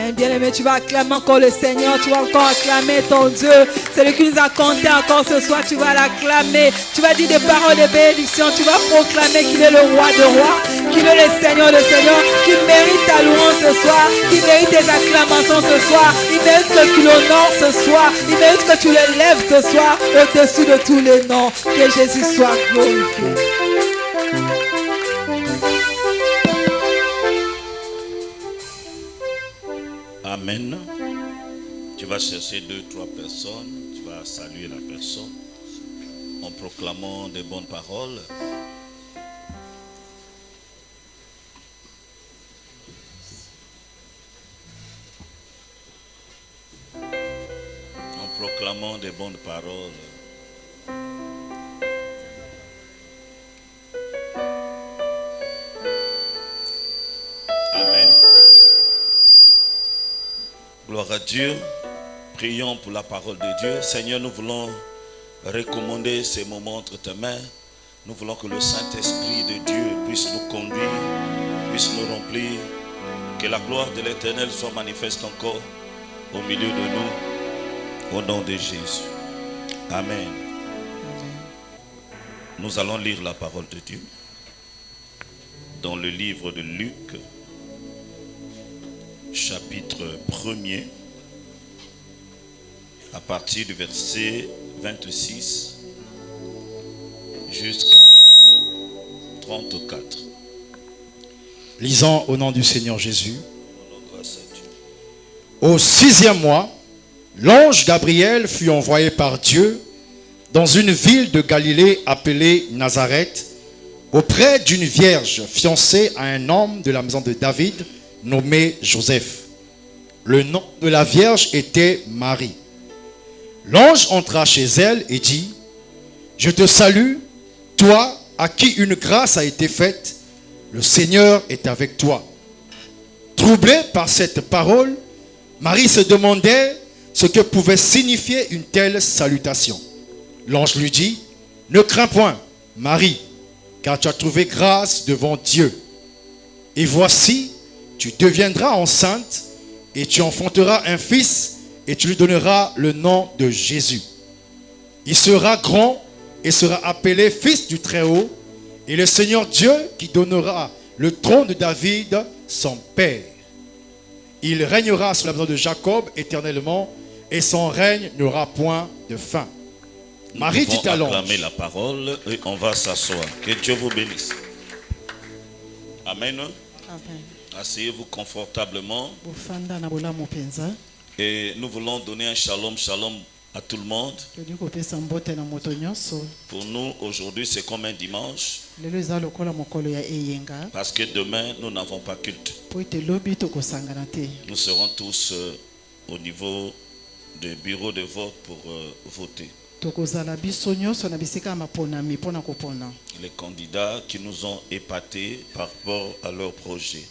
Amen. Bien-aimé, tu vas acclamer encore le Seigneur. Tu vas encore acclamer ton Dieu. C'est lui qui nous a compté encore ce soir. Tu vas l'acclamer. Tu vas dire des paroles de bénédiction. Tu vas proclamer qu'il est le roi de rois, qu'il est le Seigneur de seigneurs, qu'il mérite ta louange ce soir, qu'il mérite tes acclamations ce soir. Il mérite que tu l'honores ce soir. Il mérite que tu le lèves ce soir au-dessus de tous les noms. Que Jésus soit glorifié. Amen. Tu vas chercher 2-3 personnes, tu vas saluer la personne en proclamant des bonnes paroles. En proclamant des bonnes paroles. Amen. Gloire à Dieu. Prions pour la parole de Dieu. Seigneur, nous voulons recommander ces moments entre tes mains. Nous voulons que le Saint-Esprit de Dieu puisse nous conduire, puisse nous remplir. Que la gloire de l'Éternel soit manifeste encore au milieu de nous. Au nom de Jésus. Amen. Nous allons lire la parole de Dieu dans le livre de Luc, chapitre 1er, à partir du verset 26 jusqu'à 34. Lisons au nom du Seigneur Jésus. Au 6e mois, l'ange Gabriel fut envoyé par Dieu dans une ville de Galilée appelée Nazareth, auprès d'une vierge fiancée à un homme de la maison de David, nommé Joseph. Le nom de la vierge était Marie. L'ange entra chez elle et dit: Je te salue, toi à qui une grâce a été faite, le Seigneur est avec toi. Troublée par cette parole, Marie se demandait ce que pouvait signifier une telle salutation. L'ange lui dit: Ne crains point, Marie, car tu as trouvé grâce devant Dieu. Et voici, tu deviendras enceinte et tu enfanteras un fils et tu lui donneras le nom de Jésus. Il sera grand et sera appelé fils du Très-Haut, et le Seigneur Dieu qui donnera le trône de David, son père. Il régnera sur la maison de Jacob éternellement, et son règne n'aura point de fin. Marie dit à l'ange. Acclamer la parole et on va s'asseoir. Que Dieu vous bénisse. Amen. Amen. Asseyez-vous confortablement. Et nous voulons donner un shalom à tout le monde. Pour nous, aujourd'hui, c'est comme un dimanche. Parce que demain, nous n'avons pas culte. Nous serons tous au niveau du bureau de vote pour voter. Les candidats qui nous ont épatés par rapport à leur projet.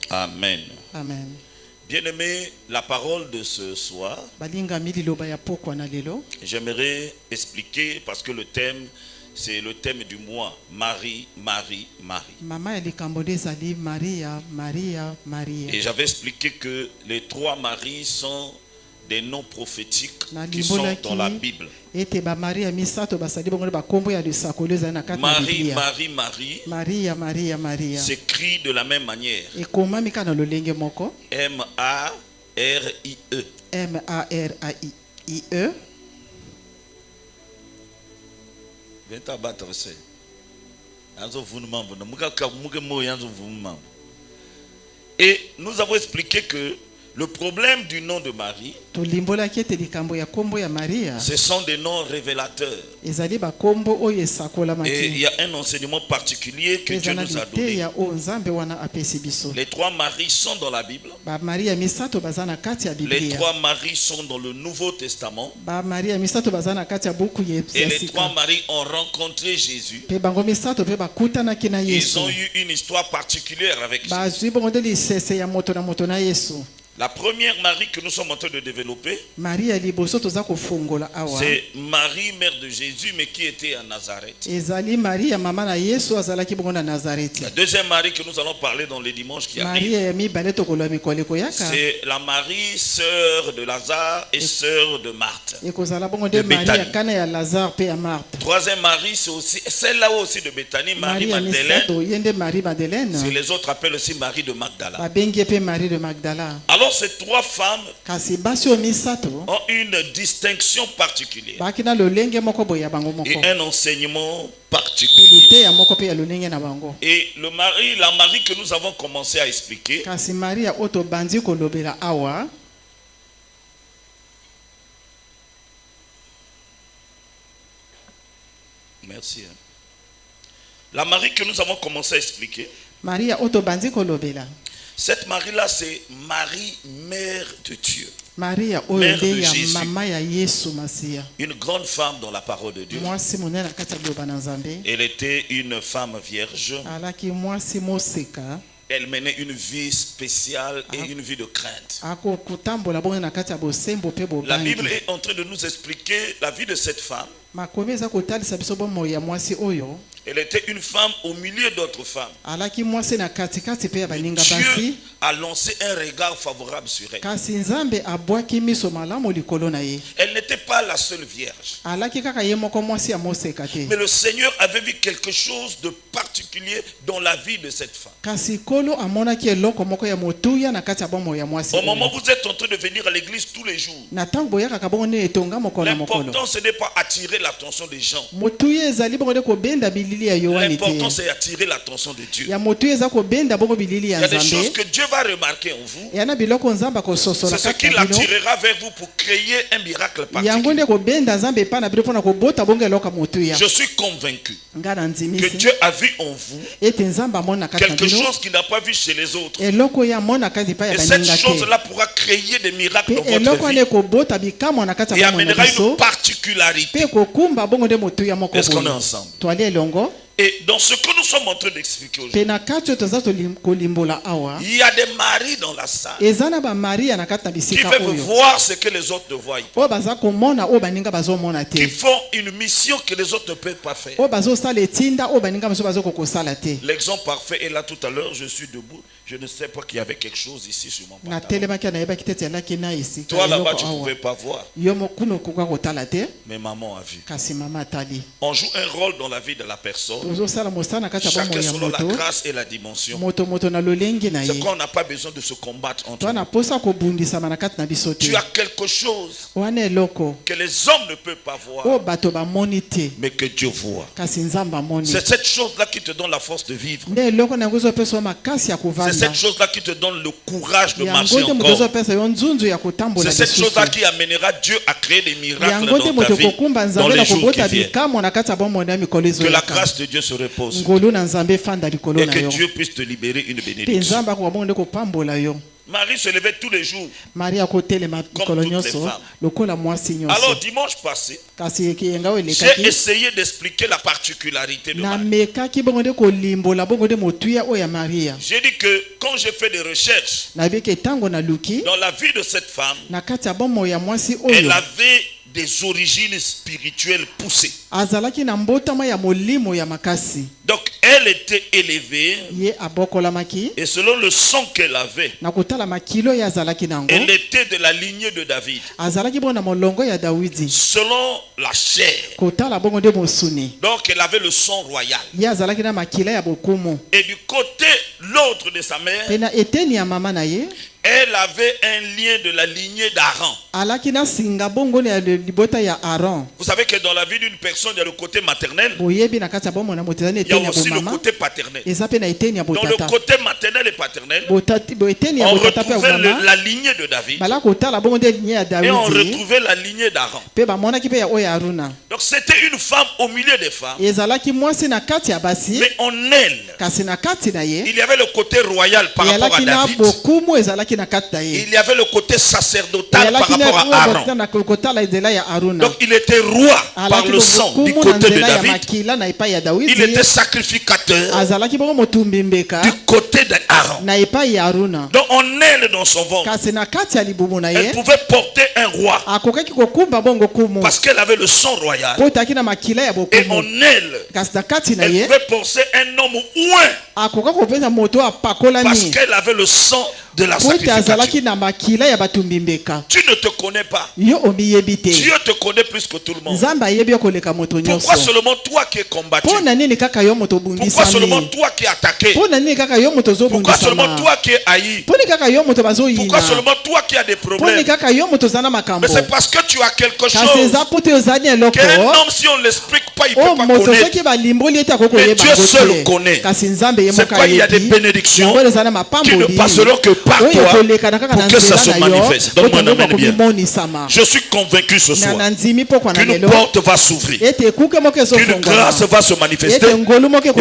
Amen. Amen. Bien-aimé, la parole de ce soir, j'aimerais expliquer parce que le thème, c'est le thème du mois. Marie, Marie, Marie. Et j'avais expliqué que les 3 Maries sont des noms prophétiques qui sont dans la Bible. Marie, Marie, Marie s'écrit de la même manière. M-A-R-I-E. M-A-R-I-E. Viens t'abattre, c'est. Et nous avons expliqué que le problème du nom de Marie, ce sont des noms révélateurs. Et il y a un enseignement particulier que Dieu nous a donné. Les 3 Maries sont dans la Bible. Les 3 Maries sont dans le Nouveau Testament. Et les 3 Maries ont rencontré Jésus. Ils ont eu une histoire particulière avec Jésus. La première Marie que nous sommes en train de développer, Maria liboso toza kofongola awa. c'est Marie, mère de Jésus, mais qui était à Nazareth. Ezali Maria mama na Yesu azalaki bongo na Nazareth. La deuxième Marie que nous allons parler dans les dimanches qui arrivent, Maria ya mibale tokoloba mikolo koyaka. c'est la Marie, sœur de Lazare et sœur de Marthe. Ekozala bongo de De Maria Béthanie. kana ya Lazare pe ya Marthe. Troisième Marie, c'est aussi celle-là aussi de Béthanie, Marie Maria Magdalène. misato yende Marie Madeleine. C'est les autres appellent aussi Marie de Magdala. Babengi pe Marie de Magdala. Alors ces trois femmes Kasi basi o misato ont une distinction particulière bakina lolenge moko boya ya bango moko. et un enseignement particulier. Elite ya moko pe ya lolenge na bango. Et la Marie que nous avons commencé à expliquer, Kasi Maria oto bandi kolobela awa. merci. La Marie que nous avons commencé à expliquer, Maria oto bandi kolobela. cette Marie-là, c'est Marie, mère de Dieu. Maria Mère de oyo ya Jésus. mama ya Yesu Masia. Une grande femme dans la parole de Dieu. Mwasi monene kati ya biloba na Nzambe. Elle était une femme vierge. Alaki mwasi moseka. Elle menait une vie spéciale et une vie de crainte. Ako kutambola bongo na kati ya bosembo pe La bobangi. Bible est en train de nous expliquer la vie de cette femme. Makomi eza kotalisa biso bomoi ya mwasi oyo. Elle était une femme au milieu d'autres femmes. Alaki mwasi na katikati pe ya baninga Dieu basi. a lancé un regard favorable sur elle. Kasi Nzambe abwaki miso malamu likolo na ye. Elle n'était pas la seule vierge. Alaki kaka ye moko mwasi ya moseka te. Mais le Seigneur avait vu quelque chose de particulier dans la vie de cette femme. Kasi kolo amonaki eloko moko ya motuya na kati ya bomoi ya mwasi Au moment oyo. où vous êtes en train de venir à l'église tous les jours, Na tango boyaka bongo ne etonga mokolo na mokolo. l'important ce n'est pas attirer l'attention des gens. Motuya ezali bongo de kobenda bilili ya Yohani te. L'important c'est attirer l'attention de Dieu. Ya motuya eza kobenda bongo bilili Il y ya a des choses Nzambe. que Dieu va remarquer en vous. Yana biloko Nzambe kososola C'est ce kati qui na bino. l'attirera vers vous pour créer un miracle Yango particulier. nde kobenda Nzambe epa na bino mpona kobota bongo eloko ya motuya. Je suis convaincu Nga na que ndimisi Dieu a vu en vous ete Nzambe amona kati na quelque bino chose qu'il n'a pas vu chez les autres. eloko ya mona kati pa ya Et cette baninga te. chose-là pourra créer des miracles Pe dans votre eloko vie ane kobota bikamwa na kati et ya bomoi na amènera une biso. particularité. Pe kokumba bongo nde motuya moko Est-ce qu'on est boye. ensemble? Toali elongo. Et dans ce que nous sommes en train d'expliquer aujourd'hui, Pe na kati oyo toza kolimbola awa. il y a des maris dans la salle Eza na bamaria na kati na qui bisika peuvent oyo. voir ce que les autres ne voient pas, Oyo baza komona oyo baninga bazomona qui te. font une mission que les autres ne peuvent pas faire. Oyo bazosala etinda oyo baninga mosusu bazokokosala te. L'exemple parfait est là tout à l'heure. Je suis debout. Je ne sais pas qu'il y avait quelque chose ici sur mon Na pantalon. telemaki nayebaki te ete alaki na esika Toi là-bas, eloko tu ne awa. pouvais pas voir, Yo mokuno koka kotala te. mais maman a vu. Kasi mama atali. On joue un rôle dans la vie de la personne, Tozosala mosala na kati ya chacun bomoi ya selon la moto. grâce et la dimension. Moto na lolenge na C'est ye. pourquoi on n'a pas besoin de se combattre entre Toa nous. na posa kobundisama na kati na biso te. Tu as quelque chose Wana eloko que les hommes ne peuvent pas oyo voir, bato bamoni te. mais que Dieu voit. Kasi Nzambe amoni. C'est cette chose-là qui te donne la force de vivre. Nde eloko na yango ezopesa yo makasi ya C'est kovanda. cette chose-là qui te donne le courage de marcher Yango nde moto encore. ezopesa yo nzunzu ya kotambola C'est cette lisusu. chose-là qui amènera Dieu à créer des miracles Yango nde dans ta moto vie kokumba dans Nzambe les na jours qui kobota viennent. bikamo na kati ya bomoi na mikolo Que la ezoyaka. grâce de Dieu se repose Ngolu na Nzambe efanda likolo et na que yo. Dieu puisse te libérer une Pe bénédiction. Nzambe akoka bongo nde kopambola yo. Marie se levait tous les jours. Maria akotelema mikolo toutes les nyonso femmes. lokola mwasi Alors nyonso. dimanche passé, Kasi eyenga oyo j'ai elekaki. essayé d'expliquer la particularité de Marie. Namekaki bongo nde kolimbola bongo nde motuya oyo ya Maria. J'ai dit que quand j'ai fait des recherches Nabiki etango na luki dans la vie de cette femme, na kati ya bomoi ya mwasi elle oyo avait des origines spirituelles poussées. azalaki na mbotama ya molimo ya makasi. Donc elle était élevée Ye abokolamaki et selon le sang qu'elle avait, na kotala makilo ye azalaki nango. elle était de la lignée de David. Azalaki bongo na molongo ya Dawidi. Selon la chair, Kotala bongo nde mosuni. donc elle avait le sang royal. Ye azalaki na makila ya bokumu. Et du côté l'autre de sa mère, Pe na eteni ya mama na ye elle avait un lien de la lignée d'Aaron. alaki na singa bongo ya libota ya Aaron. Vous savez que dans la vie d'une personne, il y a le côté maternel, Boyebi na kati ya bomoi na motezani il y a eteni ya aussi le bomama. côté paternel. Eza pe na eteni ya Dans le botata. côté maternel et paternel, Eteni ya on botata pe ya retrouvait mama. la lignée de David Bala kotala bongo nde lignée ya et on Dawidi. retrouvait la lignée d'Aaron. Pe bamonaki pe ya oyo ya Aruna. Donc c'était une femme au milieu des femmes, Ezalaki mwasi na kati ya basi. mais en elle, Kasi na kati na ye il y avait le côté royal par rapport à eyalaki na David bokumu ezalaki il y avait le côté sacerdotal par rapport à Aaron. Donc il était roi par le sang du côté de David. Il était sacrificateur du côté d'Aaron. Donc on aile dans son ventre. Elle pouvait porter un roi parce qu'elle avait le sang royal. Et on aile, elle pouvait porter un homme ouin parce qu'elle avait le sang de la sacrificature. Tu ne te connais pas. Dieu te connaît plus que tout le monde. Pourquoi seulement toi qui es combattu? Pourquoi seulement toi qui es attaqué? Pourquoi seulement toi qui es haï? Pourquoi seulement toi qui as des problèmes? Mais c'est parce que tu as quelque chose qu'un homme, si on ne l'explique pas, il ne peut pas connaître. Mais Dieu seul connaît. C'est quoi? Il y a des bénédictions qui ne passeront que par toi pour que ça se manifeste. Donne-moi un amen bien. Je suis convaincu ce soir qu'une porte va s'ouvrir, qu'une grâce va se manifester et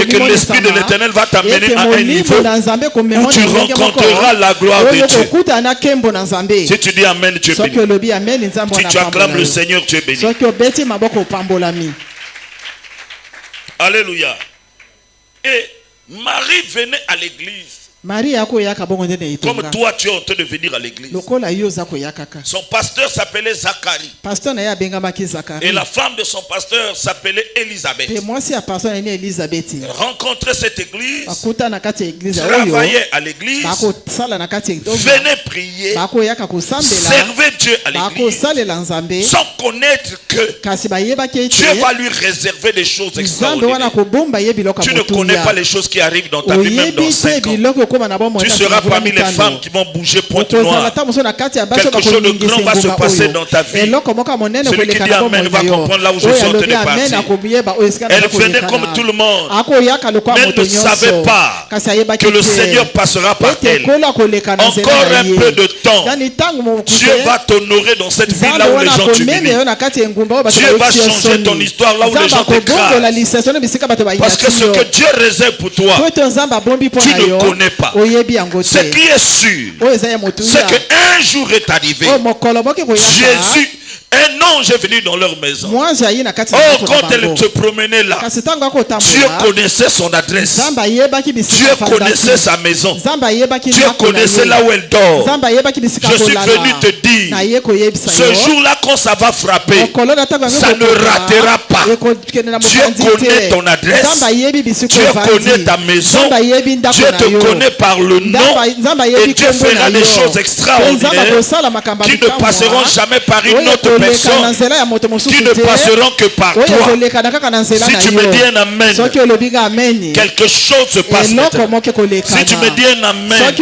que l'Esprit de l'Éternel va t'amener à un niveau où tu rencontreras la gloire de Dieu. Si tu dis Amen, tu es béni. Si tu acclames le Seigneur, tu es béni. Alléluia. Et Marie venait à l'église. Comme toi, tu es en train de venir à l'église. Son pasteur s'appelait Zacharie. Et la femme de son pasteur s'appelait Élisabeth. Elle rencontrait cette église, travaillait à l'église, venait prier, servait Dieu à l'église, sans connaître que Dieu va lui réserver des choses extraordinaires. Tu ne connais pas les choses qui arrivent dans ta vie, même dans 5 ans. Tu seras parmi les femmes qui vont bouger pointe noire. Quelque chose de grand va se passer dans ta vie. Celui qui dit Amen va comprendre là où je suis en train de partir. Elle venait comme tout le monde, mais elle ne savait pas que le Seigneur passera par elle. Encore un peu de temps, Dieu va t'honorer dans cette ville là où les gens t'humilient. Dieu va changer ton histoire là où les gens t'écrasent. Parce que ce que Dieu réserve pour toi, tu ne connais pas. Ce qui est sûr, c'est qu'un jour est arrivé, Jésus, un ange est venu dans leur maison. Oh, quand elle se promenait là, Dieu connaissait son adresse. Dieu connaissait sa maison. Dieu connaissait là où elle dort. Je suis venu te dire, ce jour-là, quand ça va frapper, ça ne ratera pas. Dieu connaît ton adresse. Dieu connaît ta maison. Dieu te connaît par le nom. Et Dieu fera des choses extraordinaires qui ne passeront jamais par une autre personne, qui ne passeront que par toi. Si tu me dis un amen, quelque chose se passe maintenant. Si tu me dis un amen,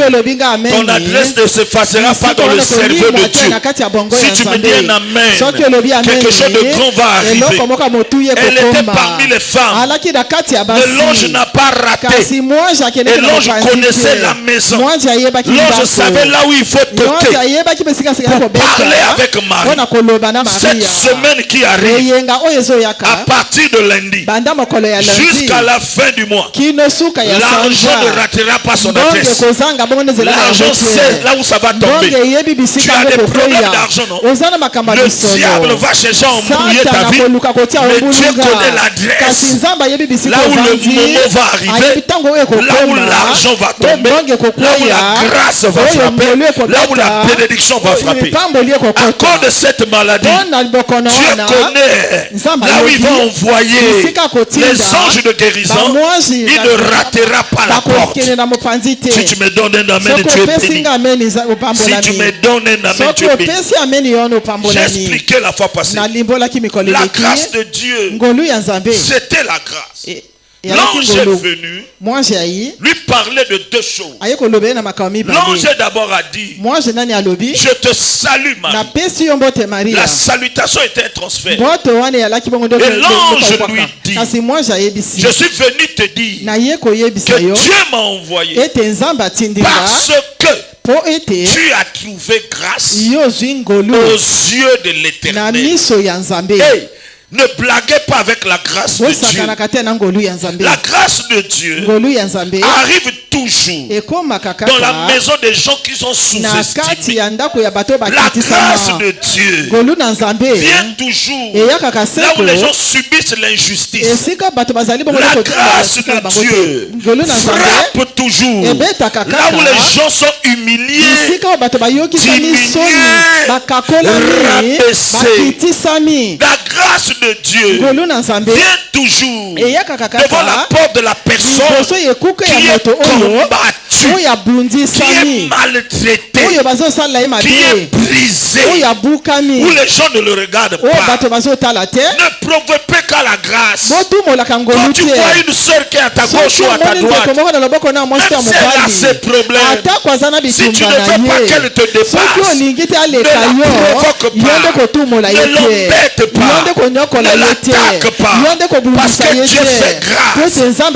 ton adresse ne s'effacera pas dans le cerveau de Dieu. Si tu me dis un amen, quelque chose de grand va arriver. Elle était parmi les femmes. Mais l'ange n'a pas raté. Et l'ange connaissait la maison. L'ange savait là où il faut toquer pour parler avec Marie. Cette semaine qui arrive, à partir de lundi jusqu'à la fin du mois, l'argent ne ratera pas son adresse. L'argent sait là où ça va tomber. Tu as des problèmes d'argent, non? Le diable va chercher à embrouiller ta vie, mais Dieu connaît l'adresse. Là où le moment va arriver, là où l'argent va tomber, là où la grâce va frapper, là où la bénédiction va frapper. À cause de cette maladie, Dieu connaît là où il va envoyer les anges de guérison. Il ne ratera pas la porte. Si tu me donnes un amen, tu es béni. Si tu me donnes un amen, tu es béni. J'ai expliqué la fois passée. La grâce de Dieu, c'était la grâce. L'ange est venu lui parler de deux choses. L'ange d'abord a dit, je te salue Marie. La salutation était un transfert. Et l'ange lui dit, je suis venu te dire que Dieu m'a envoyé parce que tu as trouvé grâce aux yeux de l'Éternel. Hey, Ne blaguez pas avec la grâce de Dieu. La grâce de Dieu arrive toujours dans la maison des gens qui sont sous-estimés. La grâce de Dieu vient toujours là où les gens subissent l'injustice. La grâce de Dieu frappe toujours là où les gens sont humiliés, diminués, rabaissés. La grâce de Dieu vient toujours devant la porte de la personne qui est combattue, qui est maltraitée, qui est brisée, où les gens ne le regardent pas. Ne provoquez qu'à la grâce. Quand tu vois une soeur qui est à ta gauche ou à ta droite, même si elle a ses problèmes, si tu ne veux pas qu'elle te dépasse, ne la provoque pas, ne l'embête pas, ne l'attaque pas, parce que Dieu fait grâce aux gens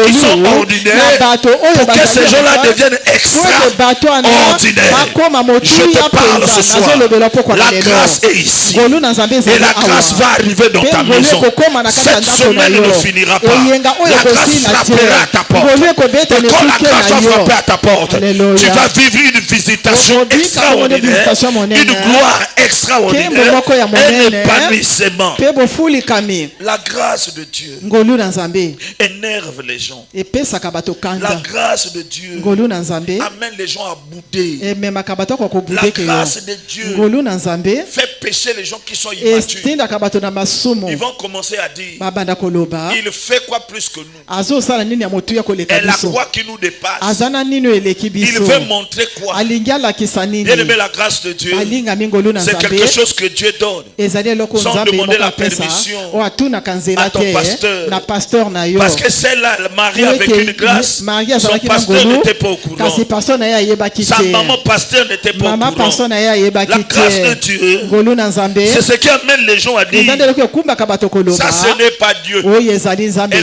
qui sont ordinaires pour que ces gens-là deviennent extraordinaires. Je te parle ce soir, la grâce est ici et la grâce va arriver dans ta maison. Cette semaine ne finira pas. La grâce frappera à ta porte. Et quand la grâce va frapper à ta porte, tu vas vivre une visitation extraordinaire, une gloire extraordinaire, un épanouissement. La grâce de Dieu énerve les gens. La grâce de Dieu amène les gens à bouder. La grâce de Dieu fait pécher les gens qui sont immatures. Ils vont commencer à dire, il fait quoi plus que nous? Et la croix qui nous dépasse, il veut montrer quoi? Bien aimé, la grâce de Dieu, c'est quelque chose que Dieu donne sans demander la permission à ton pasteur. Parce que celle-là, mariée avec une grâce, son pasteur n'était pas au courant. Sa maman pasteur n'était pas au courant. La grâce de Dieu, c'est ce qui amène les gens à dire, ça ce n'est pas Dieu. Elle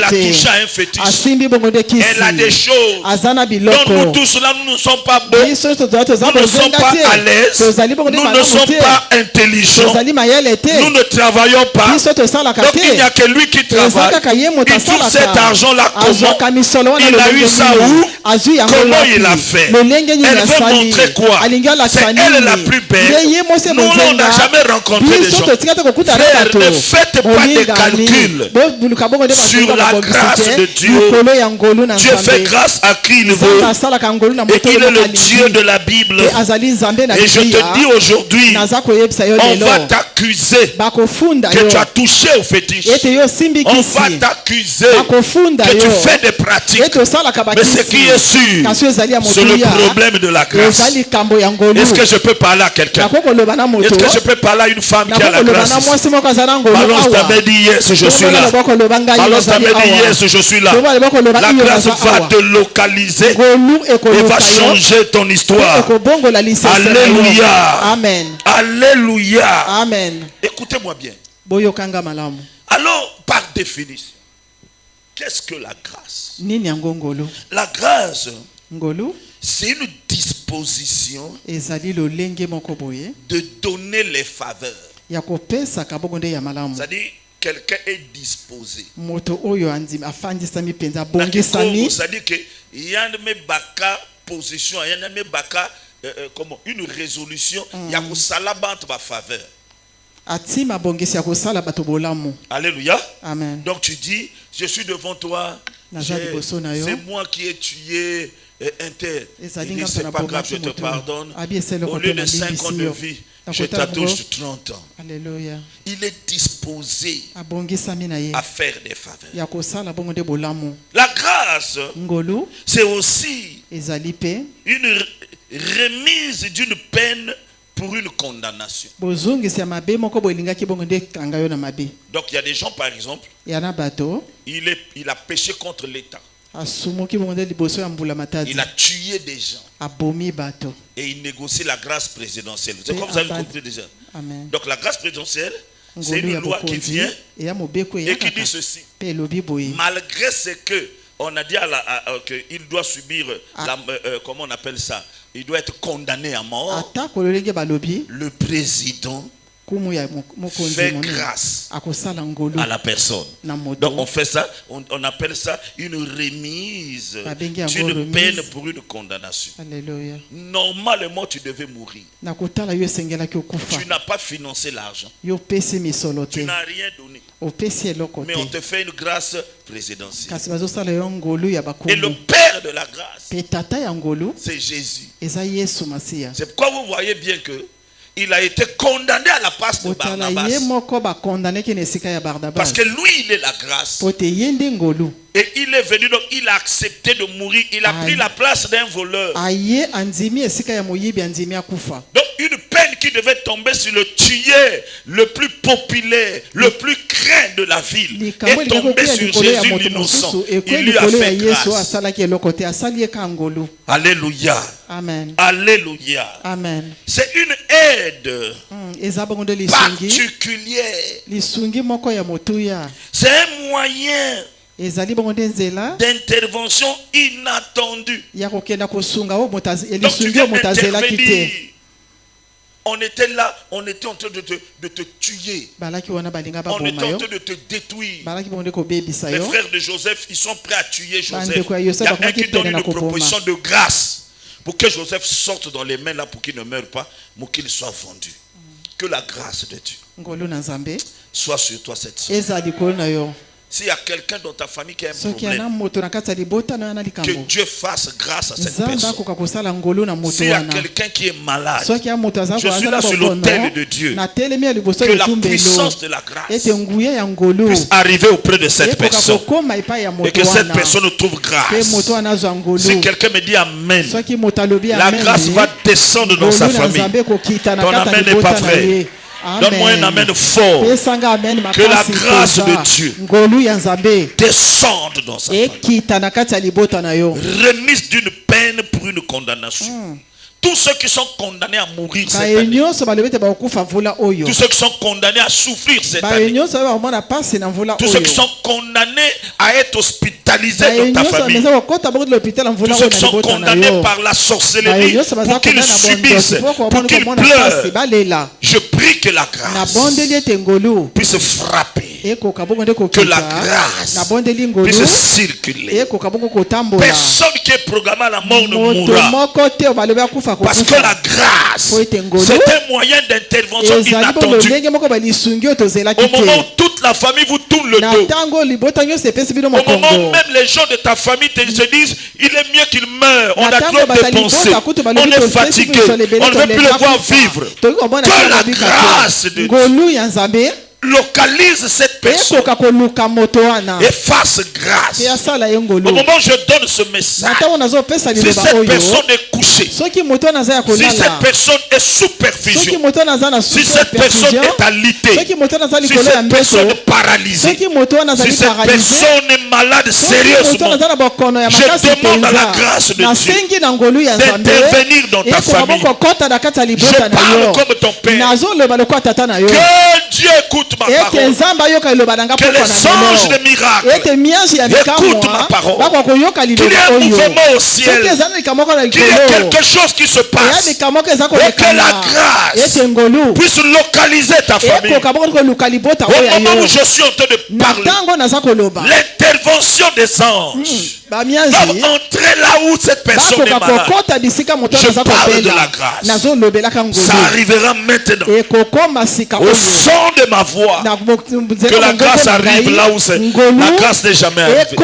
a touché à un fétiche. Elle a des choses dont nous tous là, nous ne sommes pas beaux, nous ne sommes pas à l'aise, nous ne sommes pas intelligents, nous ne travaillons pas. Donc il n'y a que lui qui travaille. Il trouve cet argent-là comment? Il a eu ça où? Comment il a fait? Elle veut montrer quoi? C'est elle la plus belle. Nous, on n'a jamais rencontré des gens. Frère, ne faites pas de calculs sur la grâce de Dieu. Dieu fait grâce à qui il veut. Et il est le Dieu de la Bible. Et je te dis aujourd'hui, on va t'accuser que tu as touché au fétiche. On va t'accuser que tu fais des pratiques. Mais ce qui est sûr, c'est le problème de la grâce. Est-ce que je peux parler à quelqu'un? Est-ce que je peux parler à une femme qui a la grâce? Balance ta main, dis yes, je suis là. Balance ta main, dis yes, je suis là. La grâce va te localiser et va changer ton histoire. Alléluia. Amen. Alléluia. Amen. Écoutez-moi bien. Alors, par définition, qu'est-ce que la grâce? La grâce, c'est une disposition de donner les faveurs. C'est-à-dire, quelqu'un est disposé. C'est-à-dire que position, une résolution, il y a ma faveur. Alléluia. Amen. Donc tu dis, je suis devant toi, c'est moi qui ai tué un tel. Il dit, c'est pas grave, je te pardonne. Au lieu de 5 ans de vie, je t'attouche 30 ans. Alléluia. Il est disposé à faire des faveurs. La grâce, c'est aussi une remise d'une peine pour une condamnation. Donc il y a des gens, par exemple, il a péché contre l'État. Il a tué des gens. Et il négocie la grâce présidentielle. C'est comme vous avez compris déjà. Amen. Donc la grâce présidentielle, c'est une loi qui vient et qui dit ceci. Malgré ce que on a dit qu'il doit subir, comment on appelle ça? Il doit être condamné à mort. Le président fait grâce à la personne. Donc on fait ça, on appelle ça une remise d'une peine pour une condamnation. Alléluia. Normalement tu devais mourir. Tu n'as pas financé l'argent. Tu n'as rien donné. Mais on te fait une grâce présidentielle. Et le Père de la grâce, c'est Jésus. C'est pourquoi vous voyez bien que il a été condamné à la place de Barnabas. Parce que lui, il est la grâce. Et il est venu, donc il a accepté de mourir. Il a pris la place d'un voleur. Donc une peine qui devait tomber sur le tueur le plus populaire, le plus craint de la ville, est tombée sur Jésus l'innocent. Il lui a fait grâce. Alléluia. Amen. Alléluia. Amen. C'est une aide particulière. C'est un moyen d'intervention inattendue. Donc tu viens intervenir. On était là, on était en train de te tuer. On était en train de te détruire. Les frères de Joseph, ils sont prêts à tuer Joseph. Il y a un qui donne une proposition de grâce pour que Joseph sorte dans les mains là pour qu'il ne meure pas, pour qu'il soit vendu. Que la grâce de Dieu soit sur toi cette semaine. S'il y a quelqu'un dans ta famille qui a un problème, que Dieu fasse grâce à cette personne. S'il y a quelqu'un qui est malade, je suis là sur l'autel de Dieu. Que la puissance de la grâce puisse arriver auprès de cette personne. Et que cette personne trouve grâce. Si quelqu'un me dit Amen, la grâce va descendre dans sa famille. Ton Amen n'est pas vrai. Donne-moi un amen fort. Que la grâce de Dieu descende dans sa famille. Remise d'une peine pour une condamnation. Tous ceux qui sont condamnés à mourir cette année. Tous ceux qui sont condamnés à souffrir cette année. Tous ceux qui sont condamnés à être hospitalisés dans ta famille. Tous ceux qui sont condamnés par la sorcellerie pour qu'ils subissent, pour qu'ils pleurent. Je prie que la grâce puisse frapper. Que la grâce puisse circuler. Personne qui est programmé à la mort ne mourra. Parce que la grâce, c'est un moyen d'intervention inattendu. Au moment où toute la famille vous tourne le dos. Au moment où même les gens de ta famille se disent, il est mieux qu'il meure. On a trop dépensé. On est fatigué. On ne veut plus le voir vivre. Que la grâce de Dieu localise cette personne et fasse grâce. Au moment où je donne ce message, si cette personne est couchée, si cette personne est sous perfusion, si cette personne est alitée, si cette personne est paralysée, si cette personne est malade sérieusement, je demande à la grâce de Dieu d'intervenir dans ta famille. Je parle comme ton père. Que Dieu écoute ma parole. Que les anges de miracles écoutent ma parole. Qu'il y ait un mouvement au ciel. Qu'il y ait quelque chose qui se passe. Et que la grâce puisse localiser ta famille. Au moment où je suis en train de parler, l'intervention des anges doivent entrer là où cette personne est malade. Je parle de la grâce. Ça arrivera maintenant. Au son de ma voix. Que la grâce arrive là où c'est. La grâce n'est jamais arrivée.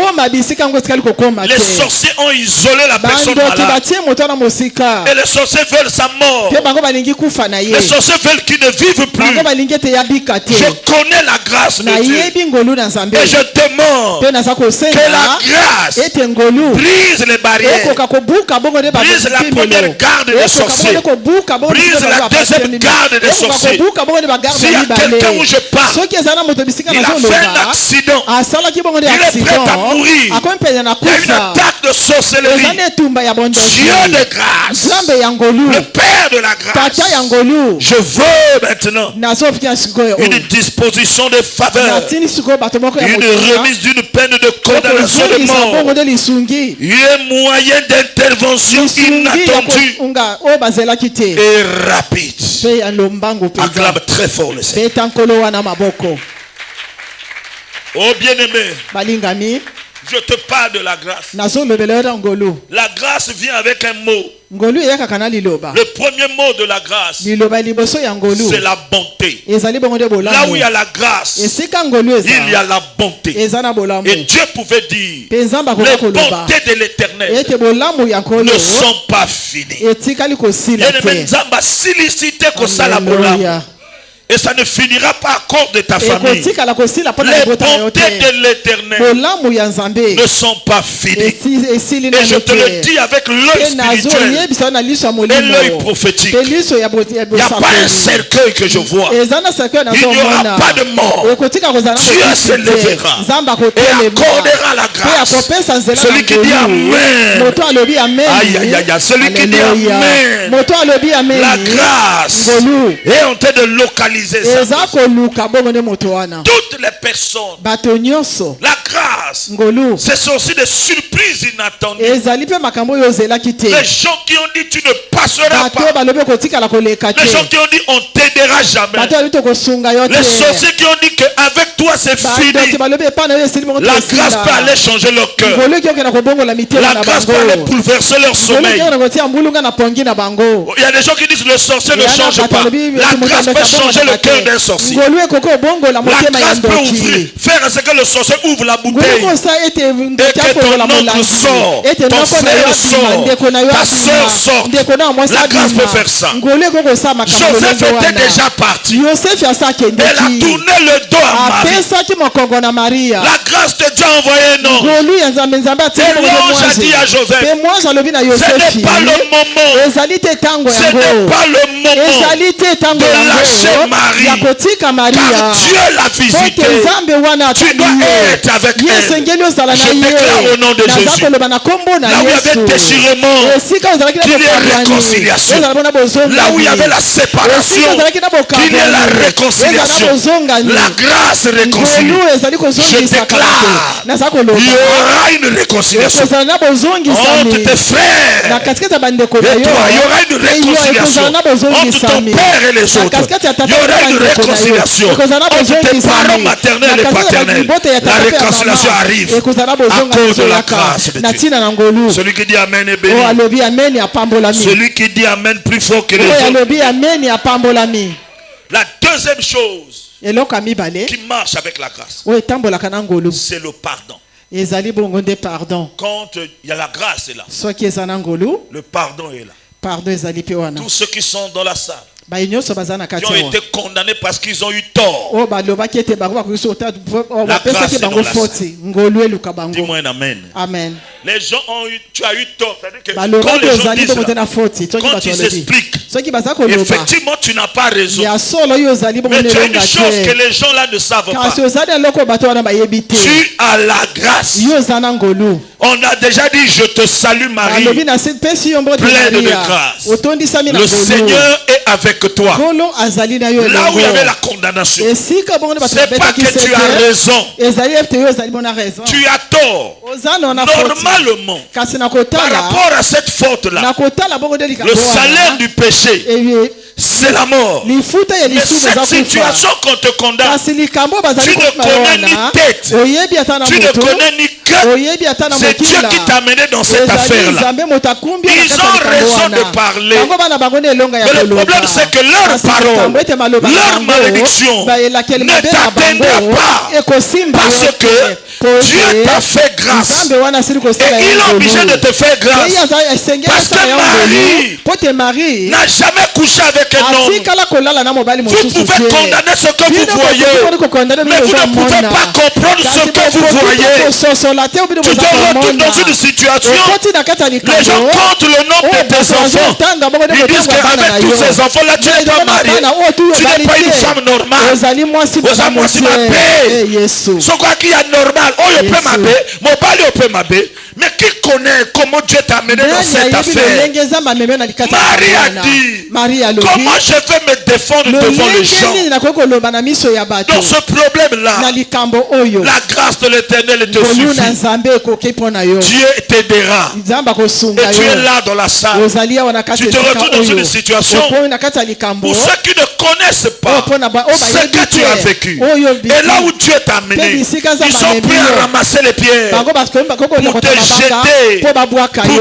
Les sorciers ont isolé la personne malade. Et les sorciers veulent sa mort. Les sorciers veulent qu'il ne vive plus. Je connais la grâce de Dieu. Et je demande que la grâce brise les barrières. Brise la première garde des sorciers. Brise la deuxième garde des sorciers. S'il y a quelqu'un où je parle, il a fait un accident, il est prêt à mourir. mourir. Il y a une attaque de sorcellerie. Dieu de grâce, le Père de la grâce, je veux maintenant une disposition de faveur, une remise d'une peine de condamnation de mort, un moyen d'intervention inattendu et rapide. Acclame très fort le Seigneur. Oh bien-aimé, je te parle de la grâce. La grâce vient avec un mot. Le premier mot de la grâce, c'est la bonté. Là où il y a la grâce, il y a la bonté. Et Dieu pouvait dire, les bontés de l'Éternel ne sont pas finies. Et ça ne finira pas à cause de ta famille. Les bontés de l'Éternel ne sont pas finies. Et je te le dis avec l'œil spirituel et l'œil prophétique. Il n'y a pas un cercueil que je vois. Il n'y aura pas de mort. Dieu se lèvera et accordera la grâce. Celui qui dit Amen. Aïe, aïe, aïe. Celui qui dit Amen. La grâce est en train de localiser. Toutes les personnes, la grâce, ce sont aussi des surprises inattendues. Les gens qui ont dit tu ne passeras pas, les gens qui ont dit on t'aidera jamais, les sorciers qui ont dit qu'avec toi c'est fini. La grâce peut aller changer leur cœur, la grâce peut aller bouleverser leur sommeil. Il y a des gens qui disent le sorcier ne change pas. La grâce peut changer le cœur d'un sorcier. La grâce peut ouvrir, faire ce que le sorcier ouvre la bouteille et que ton oncle sort, ton frère sort, ta soeur sort. La grâce peut faire ça. Joseph était déjà parti. Elle a tourné le dos à Marie. La grâce de Dieu a envoyé un ange. Et l'ange a dit à Joseph, ce n'est pas le moment. Ce n'est pas le moment de lâcher Marie. Car Dieu l'a visité. Tu dois être avec elle. Je déclare au nom de Jésus, là où il y avait déchirement, qu'il y ait réconciliation. Là où il y avait la séparation, qu'il y ait la réconciliation. La grâce réconcilie. Je déclare, il y aura une réconciliation entre tes frères et toi. Il y aura une réconciliation entre ton père et les autres. Il y aura une réconciliation entre tes parents maternels et paternels. La réconciliation arrive à cause de la grâce de Dieu. Celui qui dit Amen est béni. Celui qui dit Amen plus fort que les autres. La deuxième chose qui marche avec la grâce, c'est le pardon. Quand il y a la grâce est là, le pardon est là. Tous ceux qui sont dans la salle, qui ont été condamnés parce qu'ils ont eu tort, la grâce est dans la salle. Dis-moi un amen. Amen. Les gens ont eu, tu as eu tort. C'est-à-dire que quand les gens disent là, quand ils expliquent, effectivement tu n'as pas raison. Mais tu as une chose que les gens là ne savent pas. Tu as la grâce. On a déjà dit je te salue Marie, pleine de grâce. Le Seigneur est avec toi. Là où il y avait la condamnation, c'est pas que tu as raison. Tu as tort. Normalement, par rapport à cette faute-là, le salaire du péché, c'est la mort. Mais cette situation qu'on te condamne, tu ne connais ni tête, tu ne connais ni cœur. C'est Dieu qui t'a amené dans cette affaire-là. Ils ont raison de parler. Mais le problème c'est que leur parole, leur malédiction ne t'atteindra pas. Parce que Dieu t'a fait grâce. Et il est obligé de te faire grâce. Parce que Marie n'a jamais couché avec un homme. atikala kolala na mobali Vous mosusu pouvez te. condamner ce que vous Bino voyez, bokoki kokondana mais bino vous ne pouvez ozomona. pas comprendre ce Kasi que vous bokoki voyez. kososola te bino Tu te retrouves bozakomona. dans une situation, Okoti na kati ya les likambo. gens comptent le nombre de tes enfants. Ils disent qu'avec tous ces enfants-là, tu n'es pas marié. Tu n'es pas une femme normale. ozali mwasi Oza mwasi mabe. mabe. Yesu. Ce quoi qui est normal, oh il peut Yesu. m'abbé, mon pali peut m'abbé. Mais qui connaît comment Dieu t'a amené dans Nani cette ayebi affaire? lolenge eza mameme na likati ya Marie a mwana. dit, Marie alobi. comment je vais me défendre devant les gens lolenge nini nakoki koloba na miso ya bato dans ce problème-là? na likambo oyo. La grâce de l'Éternel te ngolu na suffit. nzambe ekoki mpo na yo. Dieu t'aidera. nzambe akosunga Et tu es yo. là dans la salle. ozali awa na kati Tu te ya retrouves dans esika une oyo. situation Opoyi na kati ya likambo. Pour ceux qui ne connaissent pas ce que tu as vécu, et là où Dieu t'a amené, ils sont prêts à ramasser les pierres bango pour te jeter, pour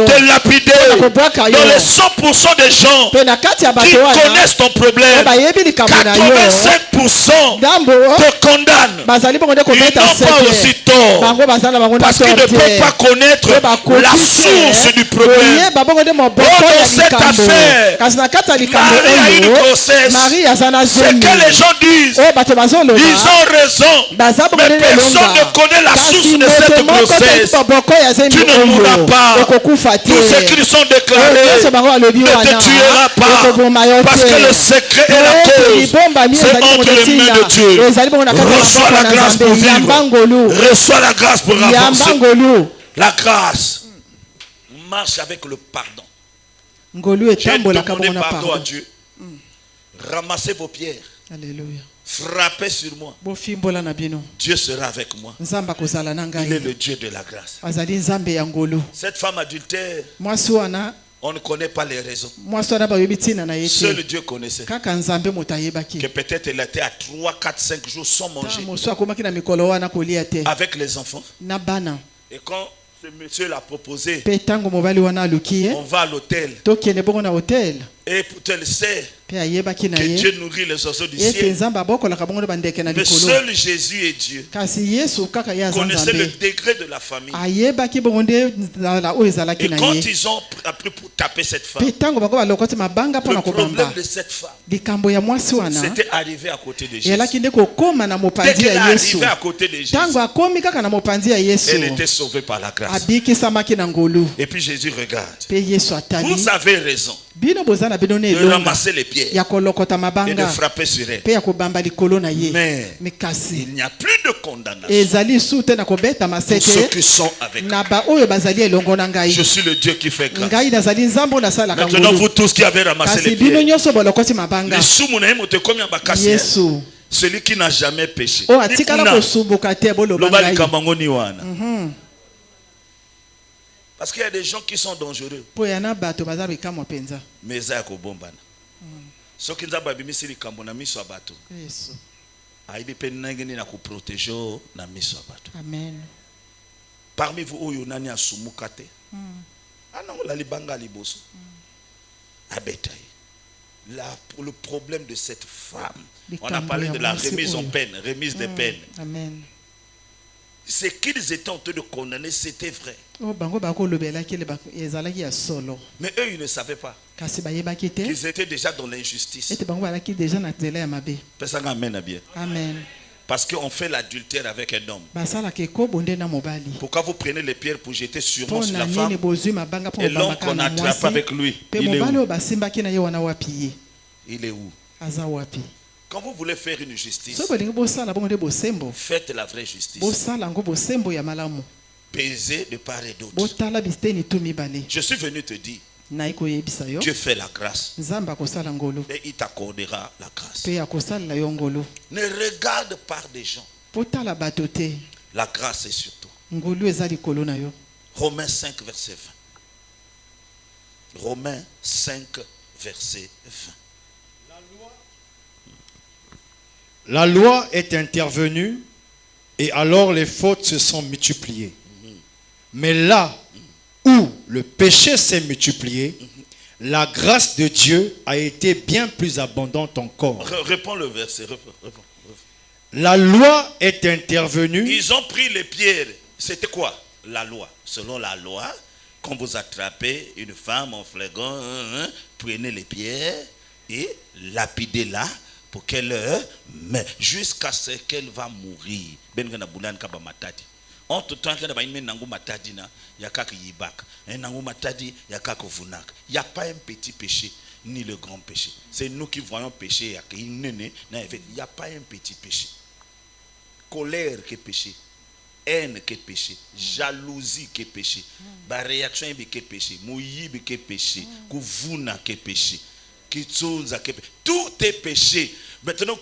te lapider. Dans les 100% des gens mpe na kati ya qui bato wana connaissent ton problème, oyo bayebi likambo na yo 85% ndambo te condamnent. bazali bongo nde Ils n'ont kobeta pas aussi sete tort, bango bazala bango na parce qu'ils ne torte peuvent pas connaître la source du problème. oyeba bongo nde moboko Oh, ya dans cette likambo affaire, kasi na kati ya likambo Marie a une oyo grossesse. Marie aza na Ce zemi que les gens disent, oyo bato bazoloba ils ont raison. baza bongo Mais nde personne lelonga ne connaît la source kasi de cette moto moko grossesse. te moboko ya zemi Tu ne mourras oyo pas. okokufa te Tous ceux qui sont oyo déclarés nyonso bango balobi ne wana te tuera pas. okoboma yo Parce que le te secret et la cause, libombami c'est ezali entre les mains de bongo Dieu. tina ezali bongo na kati ya Reçois la maboko na grâce pour nzambe yamba ngolu vivre. Reçois la grâce pour yamba avancer. ngolu La grâce marche avec le pardon. ngolu J'ai etambolaka demandé bongo na pardon à pardon. Dieu. Ramassez vos pierres. Alléluia. Frappez sur moi. bofimbola na bino Dieu sera avec moi. nzambe akozala na Il est ngai le Dieu de la grâce. azali nzambe ya ngolu Cette femme adultère, mwasi wana on ne connaît pas les raisons. mwasi wana bayobi ntina na ye Seul te Dieu connaissait. kaka nzambe moto ayebaki Que peut-être elle était à 3, 4, 5 jours sans manger. mosu akomaki na mikolo wana kolia te Avec les enfants. na bana Et quand ce monsieur l'a proposé, mpe ntango mobali wana aluki ye on va à l'hôtel. tokende bongo na hotel Et pourtant elle sait mpe ayebaki na que ye Dieu nourrit les oiseaux du ete ciel. nzambe abokolaka bongo nde bandeke na Mais likolo seul Jésus et Dieu kasi yesu kaka ye aza connaissaient le nzambe degré de la famille. ayebaki bongo nde nzala oyo ezalaki Et na quand ye ils ont appris pour taper cette femme, mpe ntango bango balokoti mabanga mpo le na problème kobamba de cette femme, likambo ya mwasi wana c'était arrivé à côté de Jésus. eyalaki nde kokóma na Dès mopanzi qu'elle est ya yesu arrivée à côté de Jésus, ntango akomi kaka na mopanzi ya yesu elle était sauvée par la grâce. abikisamaki na ngolu Et puis Jésus regarde. mpe yesu atali Vous avez raison bino boza na bino na de elonga ramasser les pierres ya kolokota et de mabanga frapper sur elle. mpe ya kobamba likolo na ye Mais me kasi il n'y a plus de condamnation ezali su te na kobeta pour ceux masete qui sont avec na baoyo bazali elongo na ngai Je suis le Dieu qui fait grâce. ngai nazali nzambe oyo nasalaka Maintenant, vous ngolu tous qui avez ramassé kasi les bino pierres, nyonso bolokoti mabanga les sous combien bakasi, hein? yesu Celui qui n'a jamais péché. oyo atikala Ikuna, kosumbuka te boloba loba ngai likambango ni wana. Parce qu'il y a des gens qui sont dangereux. mpo yana bato baza bikamwa mpenza Mais eza ya kobombana. Soki nzambe abimisi likambo na miso ya bato, yesu ayebi mpe ndenge nini na koprotege o na miso ya bato. amen Parmi vous oyo nani asumuka te. Anangola libanga liboso. Abeta ye. Le problème de cette femme, on a parlé de la remise en peine, remise des peines. amen Ce qu'ils étaient en train de condamner, c'était vrai. oyo bango bakolobelaki ezalaki ya solo Mais eux, ils ne savaient pas kasi bayebaki te qu'ils étaient déjà dans l'injustice. ete bango balaki deja na nzela ya mabe Personne amène à bien. amen Parce qu'on fait l'adultère avec un homme. basalaka ekobo nde na mobali Pourquoi vous prenez les pierres pour jeter sûrement mpo sur na la nini femme bozwi mabanga mpo et l'homme bobambaka qu'on na attrape mwasi avec lui, mpe il est mobali oyo où? basimbaki na ye wana wapi ye Il est où? aza wapi Quand vous voulez faire une justice, so bolingi bosala bongo nde bosembo faites la vraie justice. bosala yango bosembo ya malamu Pesez de part et d'autre. botala biteni tu mibale Je suis venu te dire, nayi koyebisa yo Dieu fait la grâce nzambe akosala ngolu et il t'accordera la grâce. mpe akosalela yo ngolu Ne regarde pas des gens. potala bato te La grâce est sur toi. ngolu eza likolo na yo Romains 5, verset 20. Romains 5, verset 20. La loi est intervenue et alors les fautes se sont multipliées. Mais là où le péché s'est multiplié, la grâce de Dieu a été bien plus abondante encore. Réponds le verset. Réponds. La loi est intervenue. Ils ont pris les pierres. C'était quoi? La loi. Selon la loi, quand vous attrapez une femme en flagrant, prenez les pierres et lapidez-la pour qu'elle meure jusqu'à ce qu'elle va mourir. Entre temps, il y a quelques yibak, il y a quelques vunak. Il n'y a pas un petit péché ni le grand péché. C'est nous qui voyons péché. Il n'y a pas un petit péché. Colère qui est péché, haine qui est péché, jalousie qui est péché, réaction qui est péché, mouillib qui est péché, kuvuna qui est péché, kitsunza qui est péché. Tout est péché. Maintenant,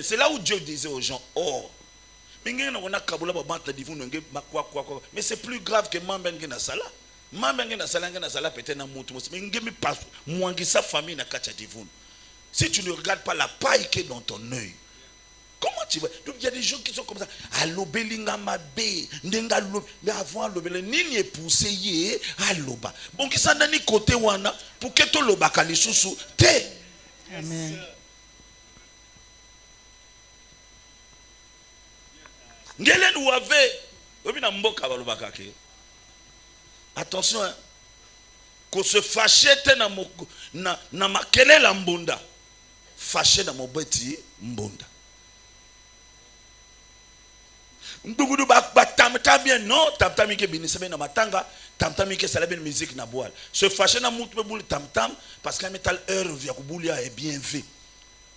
c'est là où Dieu disait aux gens, oh, mais c'est plus grave que Mambengi na sala. Mambengi na sala peut-être na mutu. Mais sa famille na kacha divun. Si tu ne regardes pas la paille qui est dans ton œil, comment tu vas? Donc il y a des gens qui sont comme ça. Allo belinga mabe, ndenga lo, mais avant lo belin nini est poussé yé alloba. Bon qui ça nani côté wana pour que to loba kali susu te. Amen. Ngelen ou avait obina mboka balobaka ke. Attention hein. Qu'on se fâchait na makele la mbunda. Fâché na mobeti mbunda. Ndugudu ba tamta bien non tamtami ke binisebe na matanga tamtami ke salabe musique na boal se fâcher na mutu be boule tamtam parce que metal heure via kubulia est bien fait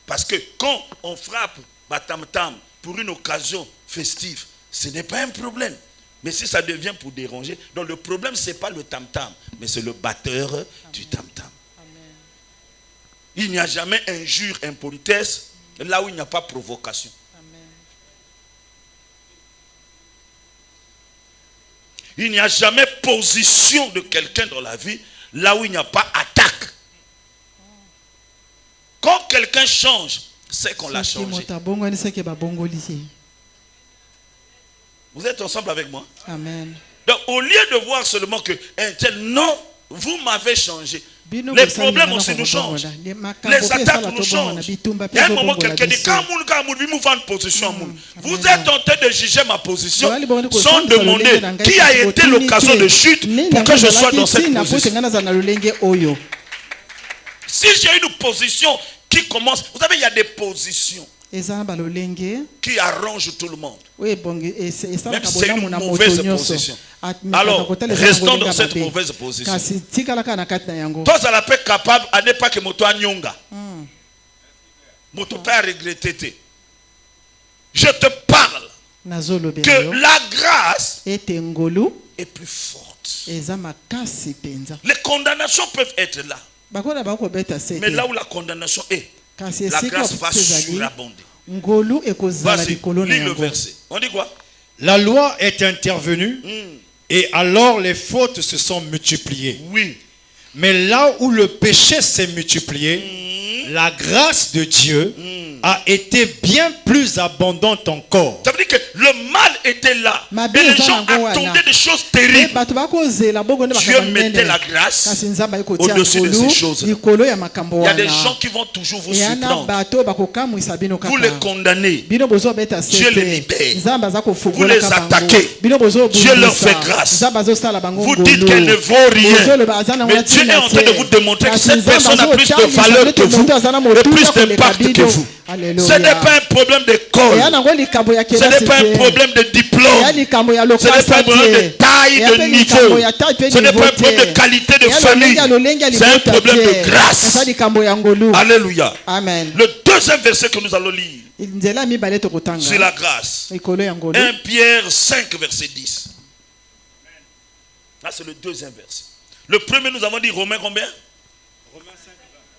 parce que quand on frappe ba tamtam pour une occasion festive ce n'est pas un problème mais si ça devient pour déranger donc le problème c'est pas le tamtam mais c'est le batteur Amen. Du tamtam. Amen. Il n'y a jamais injure impolitesse là où il n'y a pas provocation. Il n'y a jamais position de quelqu'un dans la vie là où il n'y a pas attaque. Quand quelqu'un change, c'est qu'on l'a changé. Vous êtes ensemble avec moi? Amen. Donc au lieu de voir seulement que un tel, non, vous m'avez changé. Les problèmes aussi nous changent. Les attaques nous changent. Il y a un moment quelqu'un dit vous êtes tenté de juger ma position sans demander qui a été l'occasion de chute pour que je sois dans cette position. Si j'ai une position qui commence, vous savez, il y a des positions qui arrangent tout le monde. Même si c'est une mauvaise position. Alors, restons dans cette mauvaise position. Toi, ça l'appelle capable à ne pas que moto anyonga. Moto pas regretter. Je te parle que la grâce est plus forte. Les condamnations peuvent être là. Mais là où la condamnation est, la grâce va surabonder. Vas-y, lis le verset. On dit quoi? La loi est intervenue et alors les fautes se sont multipliées. Oui. Mais là où le péché s'est multiplié, la grâce de Dieu a été bien plus abondante encore. Ça veut dire que le mal était là. Et les gens attendaient des choses terribles. Dieu mettait la grâce au-dessus de ces choses. Il y a des gens qui vont toujours vous surprendre. Vous les condamnez. Dieu les libère. Vous les attaquez. Dieu leur fait grâce. Vous dites qu'elle ne vaut rien. Mais Dieu est en train de vous démontrer que cette personne a plus de valeur que vous et plus d'impact que vous. Ce n'est pas un problème d'école. Ce n'est pas un problème de diplôme. Ce n'est pas un problème de taille, de niveau. Ce n'est pas un problème de qualité de famille. C'est un problème de grâce. Alléluia. Amen. Le deuxième verset que nous allons lire, c'est la grâce. 1 Pierre 5, verset 10. Là, c'est le deuxième verset. Le premier, nous avons dit Romains combien? Romains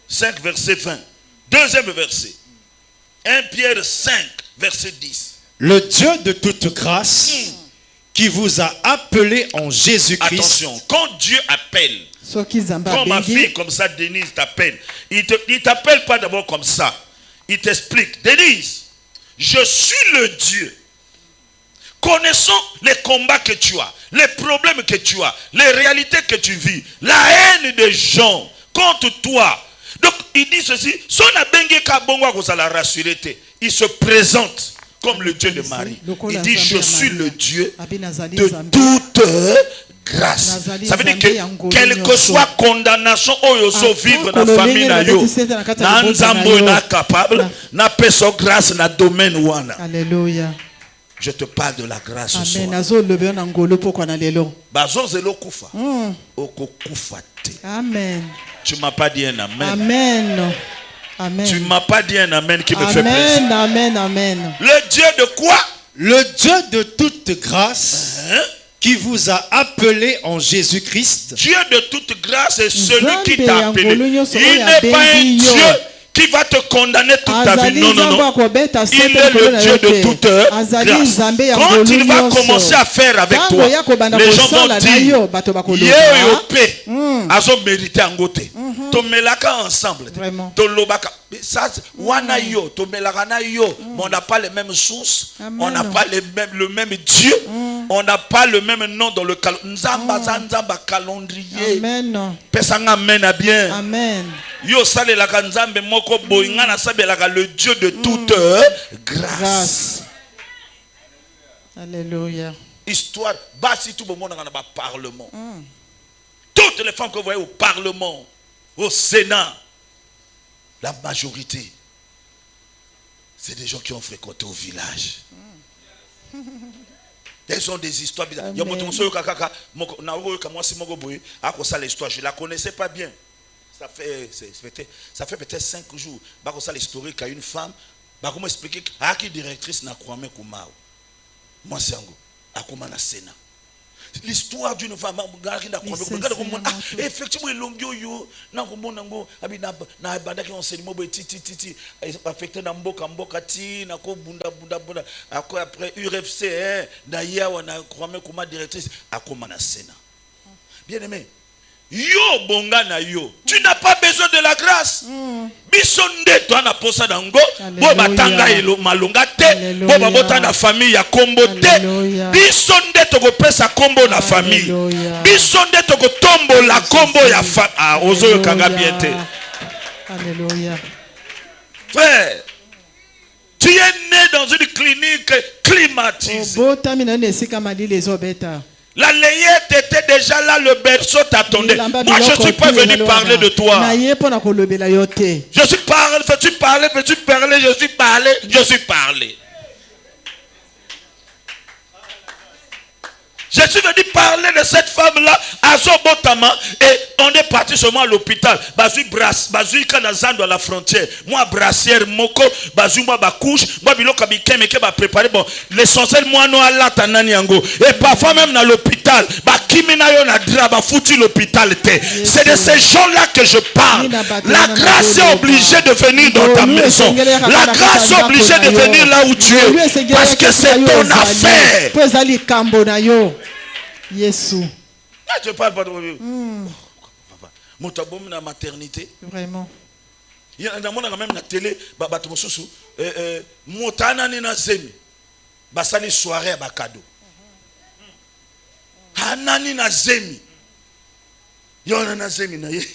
5, verset 20. Deuxième verset. 1 Pierre 5, verset 10. Le Dieu de toute grâce qui vous a appelé en Jésus-Christ. Attention, quand Dieu appelle, quand ma fille comme ça, Denise, t'appelle, il ne t'appelle pas d'abord comme ça. Il t'explique, Denise, je suis le Dieu. Connaissant les combats que tu as, les problèmes que tu as, les réalités que tu vis, la haine des gens contre toi. Donc il dit ceci, il se présente comme le Dieu de Marie. Il dit je suis le Dieu de toute grâce. Nazali Ça veut dire nzambe que ya ngolu quelle que nyonso. soit condamnation oyo so vivre Ata na famille na yo, kololenge na beti sete na na kati ya nzambo libota na na yo. capable na peso grâce na domaine wana. Alléluia. Je te parle de la grâce ce Amen. soir. Nazolobe na ngolu pokwa na lelo. Bazozelo kufa. Oko kufa te. Amen. Tu m'as pas dit un amen. Amen. Amen. Tu m'as pas dit un amen qui me fait plaisir. Amen. Amen. Amen. Le Dieu de quoi? Le Dieu de toute grâce Hein? qui vous a appelé en Jésus-Christ Dieu de toute grâce est celui qui Nzambe t'a ya appelé. ngolu nyonso Il oyo n'est pas un abengi yo. Dieu qui va te condamner toute ta vie. Azali Non, non, nzambe non. akobeta Il sete est likolo le na Dieu yo de te. toute Azali grâce. nzambe ya Quand ngolu il va nyonso. commencer à faire avec Tango toi, ya kobanda les gens vont kosala na yo, dire, bato bakoloba. Yé yo paix. Azo mérité en gote. Tomelaka ensemble. Vraiment. Tolobaka. Ça, wana yo, tomelaka na yo. Mais on n'a pas les mêmes sources. Amen. On n'a pas le même Dieu. On n'a pas le même nom dans le calendrier. Nzamba calendrier. Amen. Pesanga mena bien. Amen. Yo salelaka nzambe moko boyinga na sabelaka le Dieu de toute grâce. Grâce. Alléluia. Histoire, basi tout le monde dans le parlement. Toutes les femmes que vous voyez au parlement, au Sénat, la majorité, c'est des gens qui ont fréquenté au village. Elles ont des histoires bizarres. Je ne la connaissais pas bien. Ça fait peut-être 5 jours. Ça l'historique à une femme. Comment expliquer à qui directrice n'a croisé Kumao. Moi c'est à comment na Sénat. L'histoire d'une femme effectivement l'ongyo yo na komona ngo abi na bandaki enseignement bo titi affecté na mboka ti na ko bunda après UFC na yawa na croisé comme directrice à comment na Sénat. Bien aimé. Yo bonga na yo, tu n'as pas besoin de la grâce. Bisonde toi na posa dango, bo batanga elo malonga te, bo babota na famille ya kombo te. Bisonde to ko pesa kombo na famille. Bisonde to ko tombo la kombo ya fa ozo yo kanga bien te. Alléluia. Frère, tu es né dans une clinique climatisée. Botami na nesika mali les obeta. La layette était déjà là, le berceau t'attendait. Moi, je ne suis pas venu parler de toi. Je suis parlé, veux-tu parler, veux-tu parler, je suis parlé, je suis parlé. Je suis venu parler de cette femme-là, Azobotama, et on est parti seulement à l'hôpital. Bazui Kanazando à la frontière. Moi, brassière, moko, bazui, moi, bakouche, moi, biloka bikeme, ke ba préparé. Bon, l'essentiel, moi, no ala tanani yango. Et parfois même dans l'hôpital, bakimina yo na draba, foutu l'hôpital te. C'est de ces gens-là que je parle. La grâce est obligée de venir dans ta maison. La grâce est obligée de venir là où tu es. Parce que c'est ton affaire. Yesu. Je parle pas de mon tabou na maternité. Vraiment. Il y a même na télé, bato mosusu, motana ni na zemi. Basali soirée ba cadeau. Hanani na zemi. Yona na zemi na ye.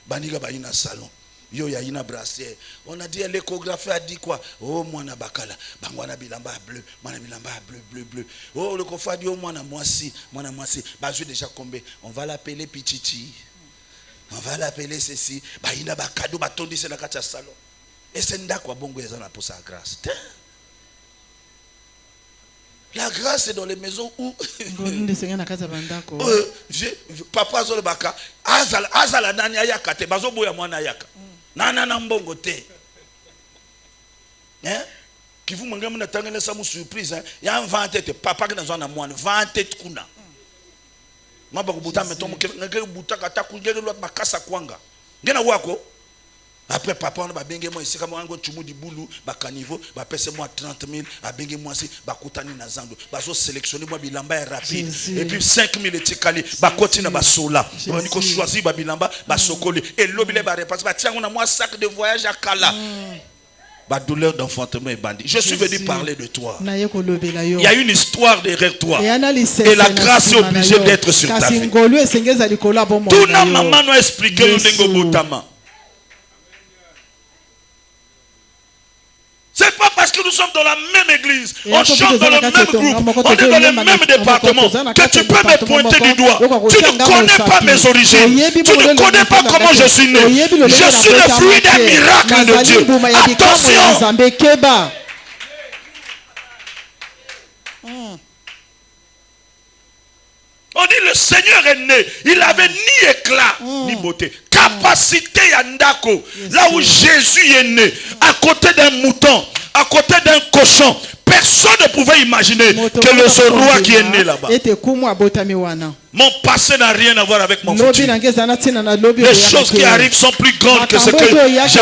Baniga ba ina salon. Yo ya ina brassière. On a dit l'échographie a dit quoi? Oh mwana bakala, bangwana bilamba bleu, mwana bilamba bleu. Oh le coffre a dit oh mwana mwasi. Bah je déjà combé. On va l'appeler Pichichi. On va l'appeler ceci. Bah ina ba cadeau ba tondi c'est na kacha salon. Et c'est ndakwa bongo ezana pour sa grâce. La grâce est dans les maisons où papa zole baka azala nani ayaka te bazo boya mwana ayaka. Nana mbongo te. Hein? Qui vous mangez mon tangene ça mon surprise hein. Ya inventé te papa qui dans na mwana vanté kuna. Maba kubuta meto ngeke buta kata kungele lwa makasa kwanga. Ngena wako. Après papa on ba benge moi ici comme ngo chumu di bulu ba caniveau ba pese moi 30 000 a benge moi si ba kutani na zando ba so sélectionner moi bilamba est rapide et puis 5 000 etikali ba koti na ba sola on ko choisir ba bilamba ba sokoli et lobile ba repasse ba tiens on a moi sac de voyage à Kala ba douleur d'enfantement et bandit. Je suis venu parler de toi. Il y a une histoire derrière toi et la grâce est obligée d'être sur ta vie. Tout na maman nous expliquer le dengo botama. C'est pas parce que nous sommes dans la même église, Et on après, chante vous dans le êtes même dans la groupe, on est dans le même département, que tu peux me pointer du doigt. Tu ne connais pas mes origines. Tu ne connais pas comment je suis né. Je suis le fruit des miracles de Dieu. Attention. On dit le Seigneur est né. Il avait ni éclat, ni beauté. Capacité Yandako. Là où Jésus est né, à côté d'un mouton, à côté d'un cochon, personne ne pouvait imaginer que le ce roi qui est né là-bas. Mon passé n'a rien à voir avec mon futur. Les choses qui arrivent sont plus grandes que ce que j'avais hier. Je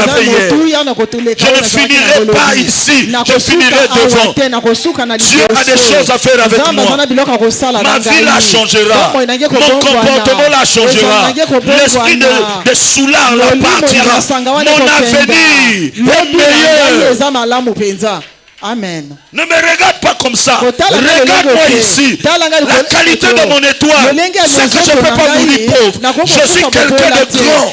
ne finirai pas ici. Je finirai devant. Dieu a des choses à faire avec moi. Ma vie la changera. Mon comportement la changera. L'esprit de soulard la partira. Mon avenir est meilleur. Amen. Ne me regarde pas comme ça. Regarde-moi ici. La qualité de mon étoile, c'est que je ne peux pas mourir pauvre. Je suis quelqu'un de grand.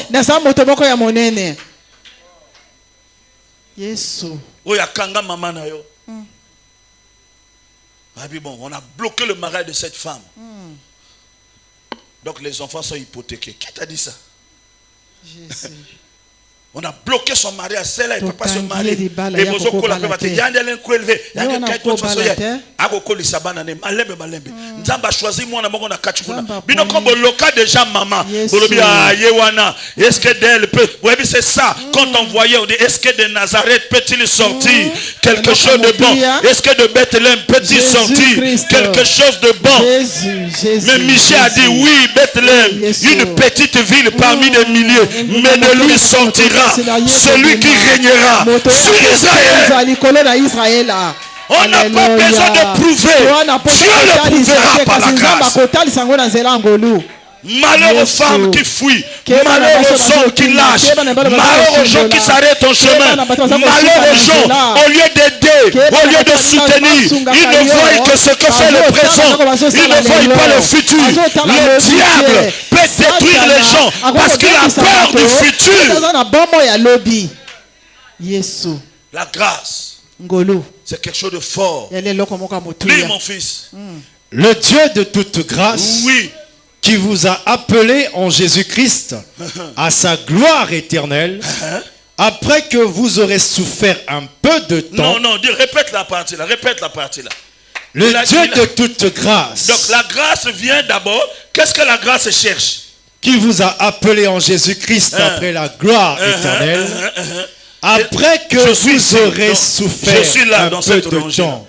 Bon, on a bloqué le mariage de cette femme. Donc les enfants sont hypothéqués. Qui t'a dit ça? Jésus. On a bloqué son mariage, celle-là, il ne peut pas se marier. Et vous avez choisi moi, déjà maman. Est-ce que d'elle peut, c'est ça. Quand on voyait, on dit, est-ce que de Nazareth peut-il sortir quelque chose de bon? Est-ce que de Bethléem peut-il sortir quelque chose de bon? Mais Michel a dit, oui, Bethléem, une petite ville parmi des milliers, mais de lui sortira celui qui régnera sur Israël. On n'a pas besoin de prouver. Dieu le prouvera par la grâce. Malheur aux femmes qui fuient, malheur aux hommes qui lâchent, malheur aux gens qui s'arrêtent en chemin, malheur aux gens, au lieu d'aider, au lieu de soutenir, ils ne voient que ce que fait le présent, ils ne voient pas le futur. Le diable peut détruire les gens parce qu'il a peur du futur. La grâce, c'est quelque chose de fort. Lis mon fils. Le Dieu de toute grâce, oui, qui vous a appelé en Jésus-Christ à sa gloire éternelle, après que vous aurez souffert un peu de temps. Non, répète la partie là, Le Dieu de toute grâce. Donc la grâce vient d'abord. Qu'est-ce que la grâce cherche? Qui vous a appelé en Jésus-Christ après la gloire éternelle, après que vous aurez souffert un peu de temps.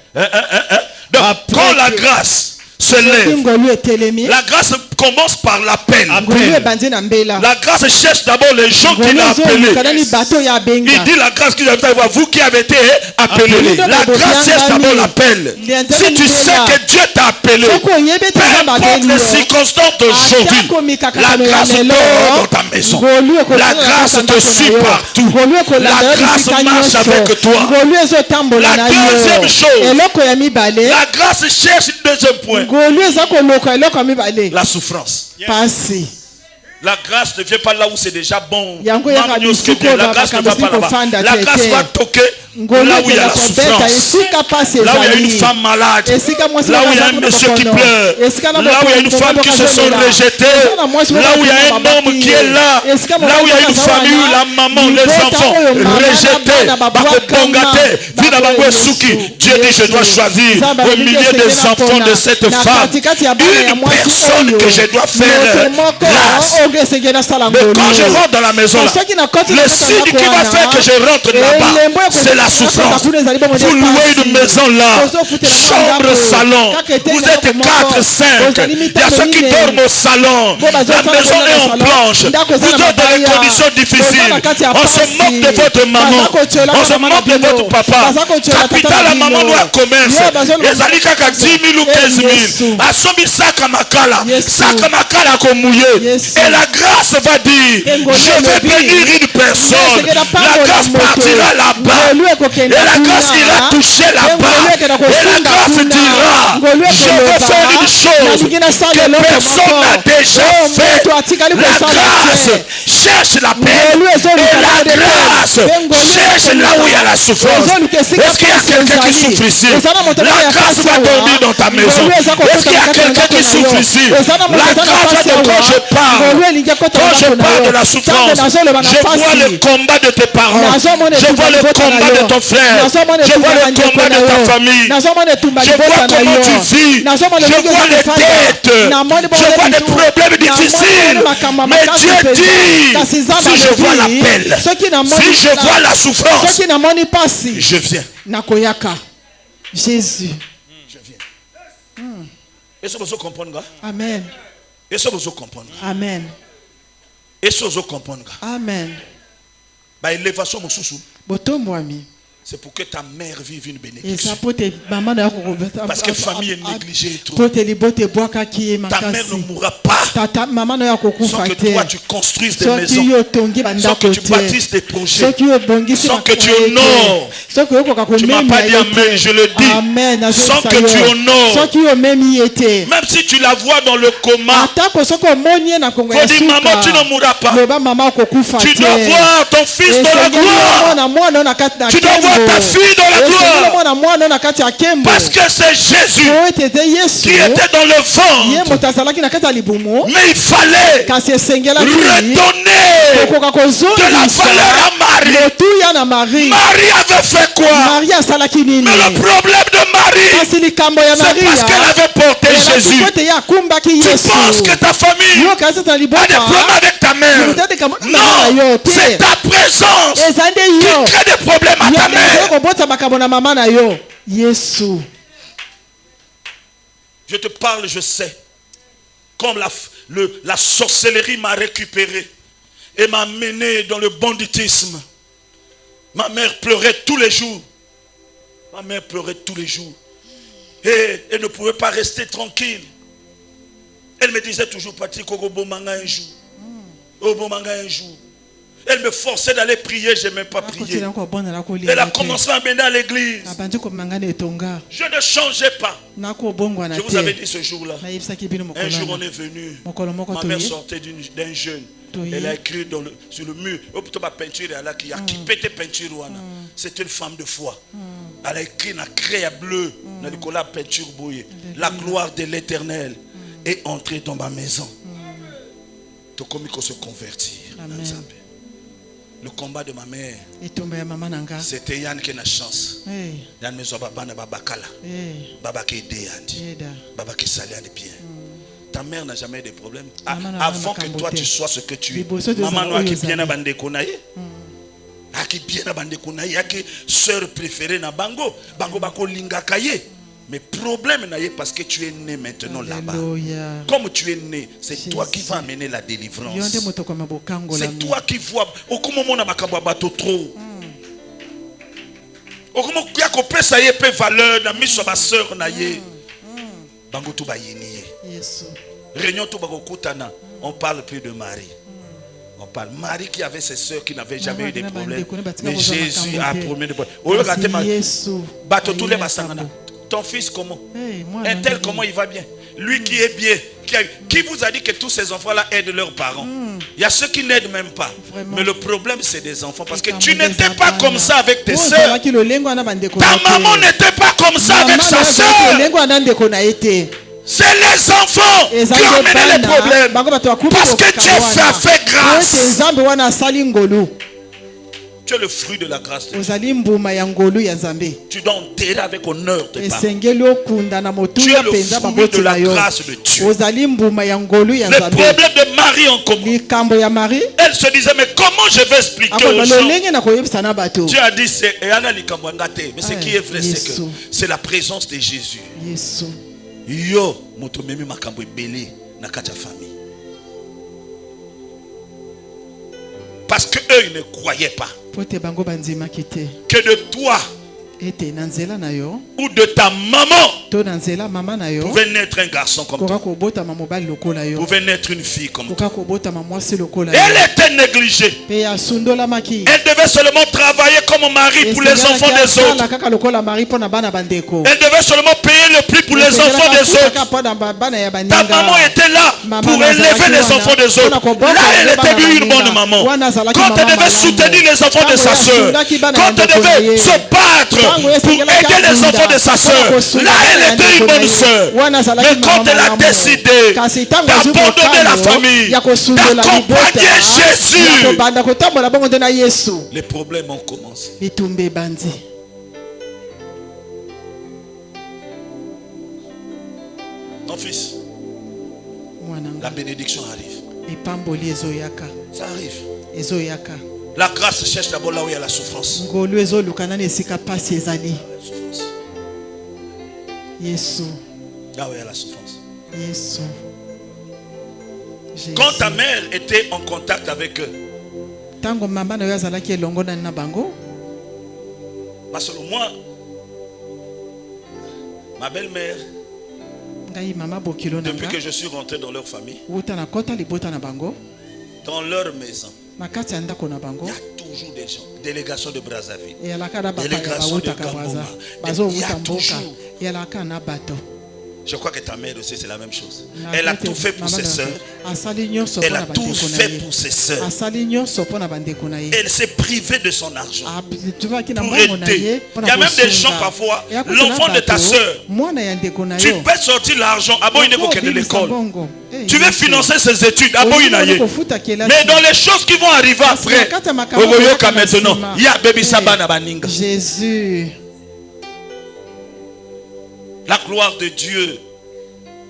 Donc quand la grâce se lève, la grâce commence par l'appel. La grâce cherche d'abord les gens qui l'ont appelé. Il dit la grâce qui vous qui avez été appelé. La grâce cherche d'abord l'appel. Si tu sais que Dieu t'a appelé, peu importe les circonstances d'aujourd'hui, la grâce dort dans ta maison. La grâce te suit partout. La grâce marche avec toi. La deuxième chose, la grâce cherche le deuxième point. La souffrance. La grâce ne vient pas là où c'est déjà bon. La grâce ne va pas là-bas. La grâce va toquer là où il y a la souffrance. Là où il y a une femme malade. Là où il y a un monsieur qui pleure. Là où il y a une femme qui se sont rejetées. Là où il y a un homme qui est là. Là où il y a une famille, la maman, les enfants rejetés. Dieu dit je dois choisir au milieu des enfants de cette femme une personne que je dois faire grâce. Mais quand je rentre dans la maison là, le signe qui va faire que je rentre là-bas, c'est la souffrance. Vous louez une maison là, chambre, salon, vous êtes 4, 5, il y a ceux qui dorment au salon, la maison est en planche, vous êtes dans des conditions difficiles, on se moque de votre maman, on se moque de votre papa, capital la maman doit commerce, les alikaka 10 000 ou 15 000, à somi sakamakala komouye, et la grâce va dire, je vais bénir une personne, la grâce partira là-bas, et la grâce ira toucher là-bas, et la grâce dira, je vais faire une chose que personne n'a déjà fait. La grâce cherche la paix, et la grâce grâce. Cherche là où il y a la souffrance. Est-ce qu'il y a quelqu'un qui souffre ici? La grâce va dormir dans ta maison. Est-ce qu'il y a quelqu'un qui souffre ici? La grâce de quand je parle de la souffrance, je vois le combat de tes parents. Je vois le combat de ton frère. Je vois le combat de ta famille. Je vois comment tu vis. Je vois les dettes. Je vois des problèmes difficiles. Mais Dieu dit, si je vois l'appel, si je vois la souffrance, je viens. Jésus. Je viens. Est-ce que vous comprenez? Amen. Est-ce que vous comprenez? Amen. Est-ce que vous comprenez? Amen. Élévation, c'est pour que ta mère vive une bénédiction. Parce que famille est négligée trop. Ta mère ne mourra pas sans que toi tu construises des maisons, sans que tu bâtisses des projets, sans que tu honores. Tu ne m'as pas dit amen, je le dis. Sans que tu honores. Même si tu la vois dans le coma, faut dire maman, tu ne mourras pas. Tu dois voir ton fils dans la gloire. Tu dois voir ta fille dans la gloire. Parce que c'est Jésus qui était dans le ventre. Mais il fallait redonner de la valeur à Marie. Marie avait fait quoi? Mais le problème de Marie, c'est parce qu'elle avait porté Jésus. Tu penses que ta famille a des problèmes avec ta mère? Non, c'est ta présence qui crée des problèmes à ta mère. Je te parle, je sais. Comme la sorcellerie m'a récupéré et m'a mené dans le banditisme. Ma mère pleurait tous les jours. Ma mère pleurait tous les jours. Et elle ne pouvait pas rester tranquille. Elle me disait toujours, Patrick, Obomanga un jour. Obomanga un jour. Elle me forçait d'aller prier, je n'ai même pas prié. Elle a commencé à m'amener à l'église. Je ne changeais pas. Je vous avais dit ce jour-là. Un jour on est venu. Ma mère sortait d'un jeûne. Elle a écrit sur le mur. C'est une femme de foi. Elle a écrit dans craie bleu, dans la peinture bouillée. La gloire de l'Éternel est entrée dans ma maison. Tu comme il faut se convertir. Le combat de ma mère, c'était Yann qui a la chance. Yann me soba bana babakala, baba qui aide baba qui salé bien. Ta mère n'a jamais eu de problème. Avant que toi tu sois ce que tu es, maman noire qui bien à bande konaye, qui bien à bande konaye, qui sœur préférée na bango, bango bako linga kaye. Mais problème n'est pas parce que tu es né maintenant là-bas. Comme tu es né, c'est toi qui vas amener la délivrance. C'est toi qui vois. Au moment où on a bateau trop. Au moment où il y a coupé ça y est peu valeur dans mis sur ma sœur naïe. Bango tout bayini. Réunion tout bago kutana. On parle plus de Marie. On parle Marie qui avait ses sœurs qui n'avaient jamais eu de problème. Mais Jésus a promis de problème. Au lieu de bateau tous les basangana. Ton fils comment? Un tel comment il va bien? Lui qui est bien, qui vous a dit que tous ces enfants-là aident leurs parents? Il y a ceux qui n'aident même pas. Mais le problème c'est des enfants. Parce que tu n'étais pas comme ça avec tes soeurs. Ta maman n'était pas comme ça avec sa soeur. C'est les enfants qui ont amené les problèmes. Parce que Dieu a fait grâce. Tu es le fruit de la grâce de Dieu. Tu dois enterrer avec honneur tes parents. Tu es le fruit de la grâce de Dieu. Le problème de Marie en commun. Elle se disait, mais comment je vais expliquer aux gens? Dieu a dit, mais ce qui est vrai, c'est que c'est la présence de Jésus. Yo, moto memi makambo ebele na kati ya famille. Parce que eux ils ne croyaient pas que de toi ete na nzela na yo ou de ta maman to na nzela mama na yo pouvait naître un garçon comme koka toi. kobotama mobali lokola yo Pouvait naître une fille comme toi. koka kobotama mwasi lokola yo Elle était négligée. pe asundolamaki Elle devait seulement travailler comme mari pour les enfants des autres. kaka lokola mari mpona bana bandeko Elle devait seulement payer le prix pour les enfants des autres. mpona bana ya Ta baninga maman était là Maman pour nazalaki élever les wana, enfants des mpona autres. kobota Là, elle bana était une baninga. bonne maman. Wana azalaki Quand elle mama devait malamu. soutenir les enfants de sa Tango soeur, yasundaki bana quand ya elle ndeko na devait ye. se battre Tango pour yasengelaki aider les abunda. enfants de sa soeur, Mpona kosunda là, elle bana ya était une ndeko na bonne ye. soeur. Wana azalaki Mais quand mama elle a malamu. décidé Kasi tango azwi d'abandonner la mokano famille, ya kosundola d'accompagner libota, Jésus, ya kobanda kotambola bongo nde na yesu les problèmes ont commencé. bitumba ebandi. Mon fils, Mwana la nga bénédiction arrive. epamboli ezoyaka Ça arrive. ezoyaka La grâce cherche d'abord là où il y a la souffrance. ngolu ezoluka nani esika pasi ezali. La souffrance. Yesu Là où il y a la souffrance. Yesu Jésus. Quand ta mère était en contact avec eux, Tango mama na yo azalaki elongo nani na bango parce que moi, ma belle-mère, ngai mama bokilo na depuis nga que je suis rentré dans leur famille, wuta na kota libota na bango dans leur maison, na kati ya ndako na il bango y a toujours des gens. Délégation de Brazzaville. eyalaka na bapaya Délégation de bawutaka Gamboma. braza Il y bazowuta a mboka toujours. eyalaka na bato. Je crois que ta mère aussi, c'est la même chose. Na Elle a kati tout fait pour mama ses na sœurs. nga, asali nyonso Elle mpo a na tout bandeko na fait ye pour ses sœurs. asali nyonso mpo na bandeko na ye Elle s'est privée de son argent tubaki na pour mbongo na ye aider. mpo Il na y a même des kosunga. gens parfois, Eya kutu na l'enfant de ta bato, sœur, mwana ya ndeko na tu yo peux sortir l'argent. Ah bon, il n'est qu'au de l'école. Bongo. Eh, Tu veux Yesu. financer ses études. Ah bon, il n'a Olingi rien. kofuta kelasi. Mais dans les choses qui vont arriver après, Kati ya makambo Ogoyoka yaka na maintenant, nsima. il y a baby Eh, Sabana Baninga. Jésus. La gloire de Dieu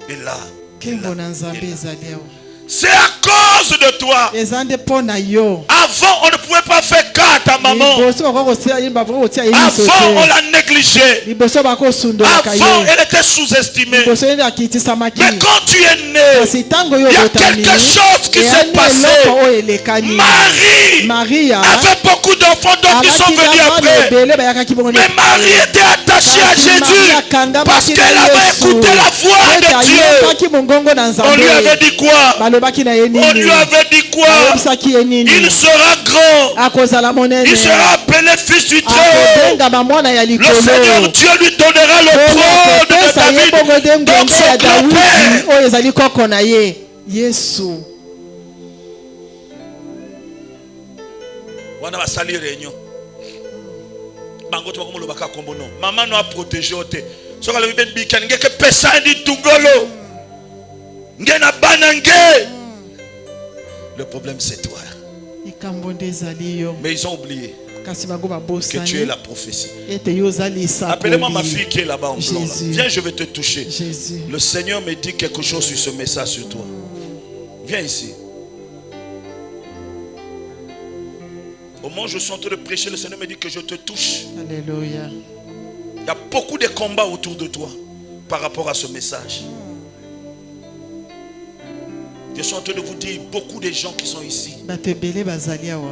est là. Kimbo na nzambe ezali awa. C'est à cause de toi. Eza nde mpo na yo. Avant, on ne pouvait pas faire cas à ta maman. Liboso bakokotia ye bakokotia ye miso Avant, on te. l'a négligée. Liboso bakosundolaka Avant, ye. elle était sous-estimée. Liboso ye akitisamaki. Mais quand tu es né, Kasi tango yo il y a botami. quelque chose qui eya s'est nde passé. eloko oyo elekani. Marie Maria avait beaucoup d'enfants, donc ils sont venus après. ebele bayakaki bongo. Mais Marie était attachée à Kasi Jésus Marie akanga parce maki qu'elle na avait Yesu. écouté la voix Ete de Dieu. ayokaki mongongo na On nzambe. lui avait dit quoi? balobaki na ye On nini lui avait dit quoi? ayebisaki ye nini Il sera grand. akozala monene Il sera appelé fils du Très-Haut. akobengama mwana ya Le likolo Seigneur Dieu lui donnera le trône de akopesa ye bongo nde David, donc ngombe son ya grand-père. dawidi oyo ezali koko na ye yesu. Wana basali réunion. Bango to bakomo lobaka kombo non. Maman no a protégé ote. Soka le ben bikan ngeke pesa ndi tungolo. Ngena banange. Le problème c'est toi. likambo nde ezali yo Mais ils ont oublié kasi bango que tu es babosani la prophétie. ete yo ozali Appelez-moi ma lisakoli. fille qui est là-bas en blanc. Là. Jésus. Viens, je vais te toucher. Jésus. Le Seigneur me dit quelque chose sur ce message sur toi. Viens ici. Au moment où je suis en train de prêcher, le Seigneur me dit que je te touche. Alléluia. Il y a beaucoup de combats autour de toi par rapport à ce message. Je suis en train de vous dire, beaucoup de gens qui sont ici, bato ebele bazali awa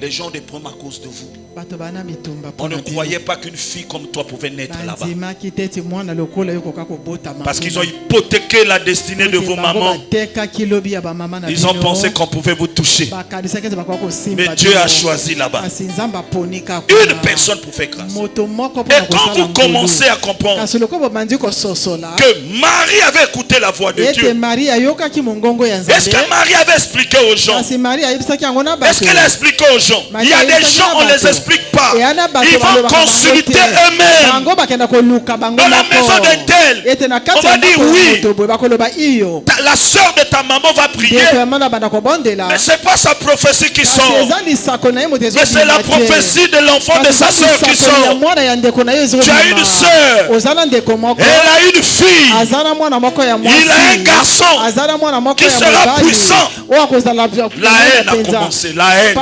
les gens des problèmes à cause de vous. bato bana mitumba On ne mpona bino. croyait pas qu'une fille comme toi pouvait naître là-bas. bandimaki te ete mwana lokola yo koka kobotama Parce qu'ils ont hypothéqué la destinée de vos mamans. batekaki lobi ya bamama na Ils ont bino. pensé qu'on pouvait vous toucher. bakanisaki ete bakoka kosimba Mais Dieu bino. a choisi là-bas kasi nzambe aponi kaka une personne pour faire grâce. moto moko Et mpona quand kosala vous commencez à comprendre kasi loko bobandi kososola que Marie avait écouté la voix de ete Dieu, marie ayokaki mongongo ya est-ce que nzambe Marie avait expliqué aux gens? kasi marie ayebisaki yango na Est-ce bato qu'elle a expliqué aux gens? Il y a des gens, on ne les explique pas. Ils vont consulter eux-mêmes. bango bakenda koluka bango Dans la moko. maison d'un tel, ete na on kati va ya dire ndako ya oui. moto boye bakoloba iyo La sœur de ta maman va prier, ndeko ya mwana banda kobondela mais ce n'est pas sa prophétie qui kasi sort, eza lisako na ye moto mais c'est la prophétie de l'enfant de sa sœur qui ya sort. mwana ya ndeko na ye Tu as une sœur, oza na ndeko moko elle a une fille, aza na mwana moko ya il a un garçon aza na mwana moko qui ya sera mobali puissant. oyo akozala La haine a commencé, la haine.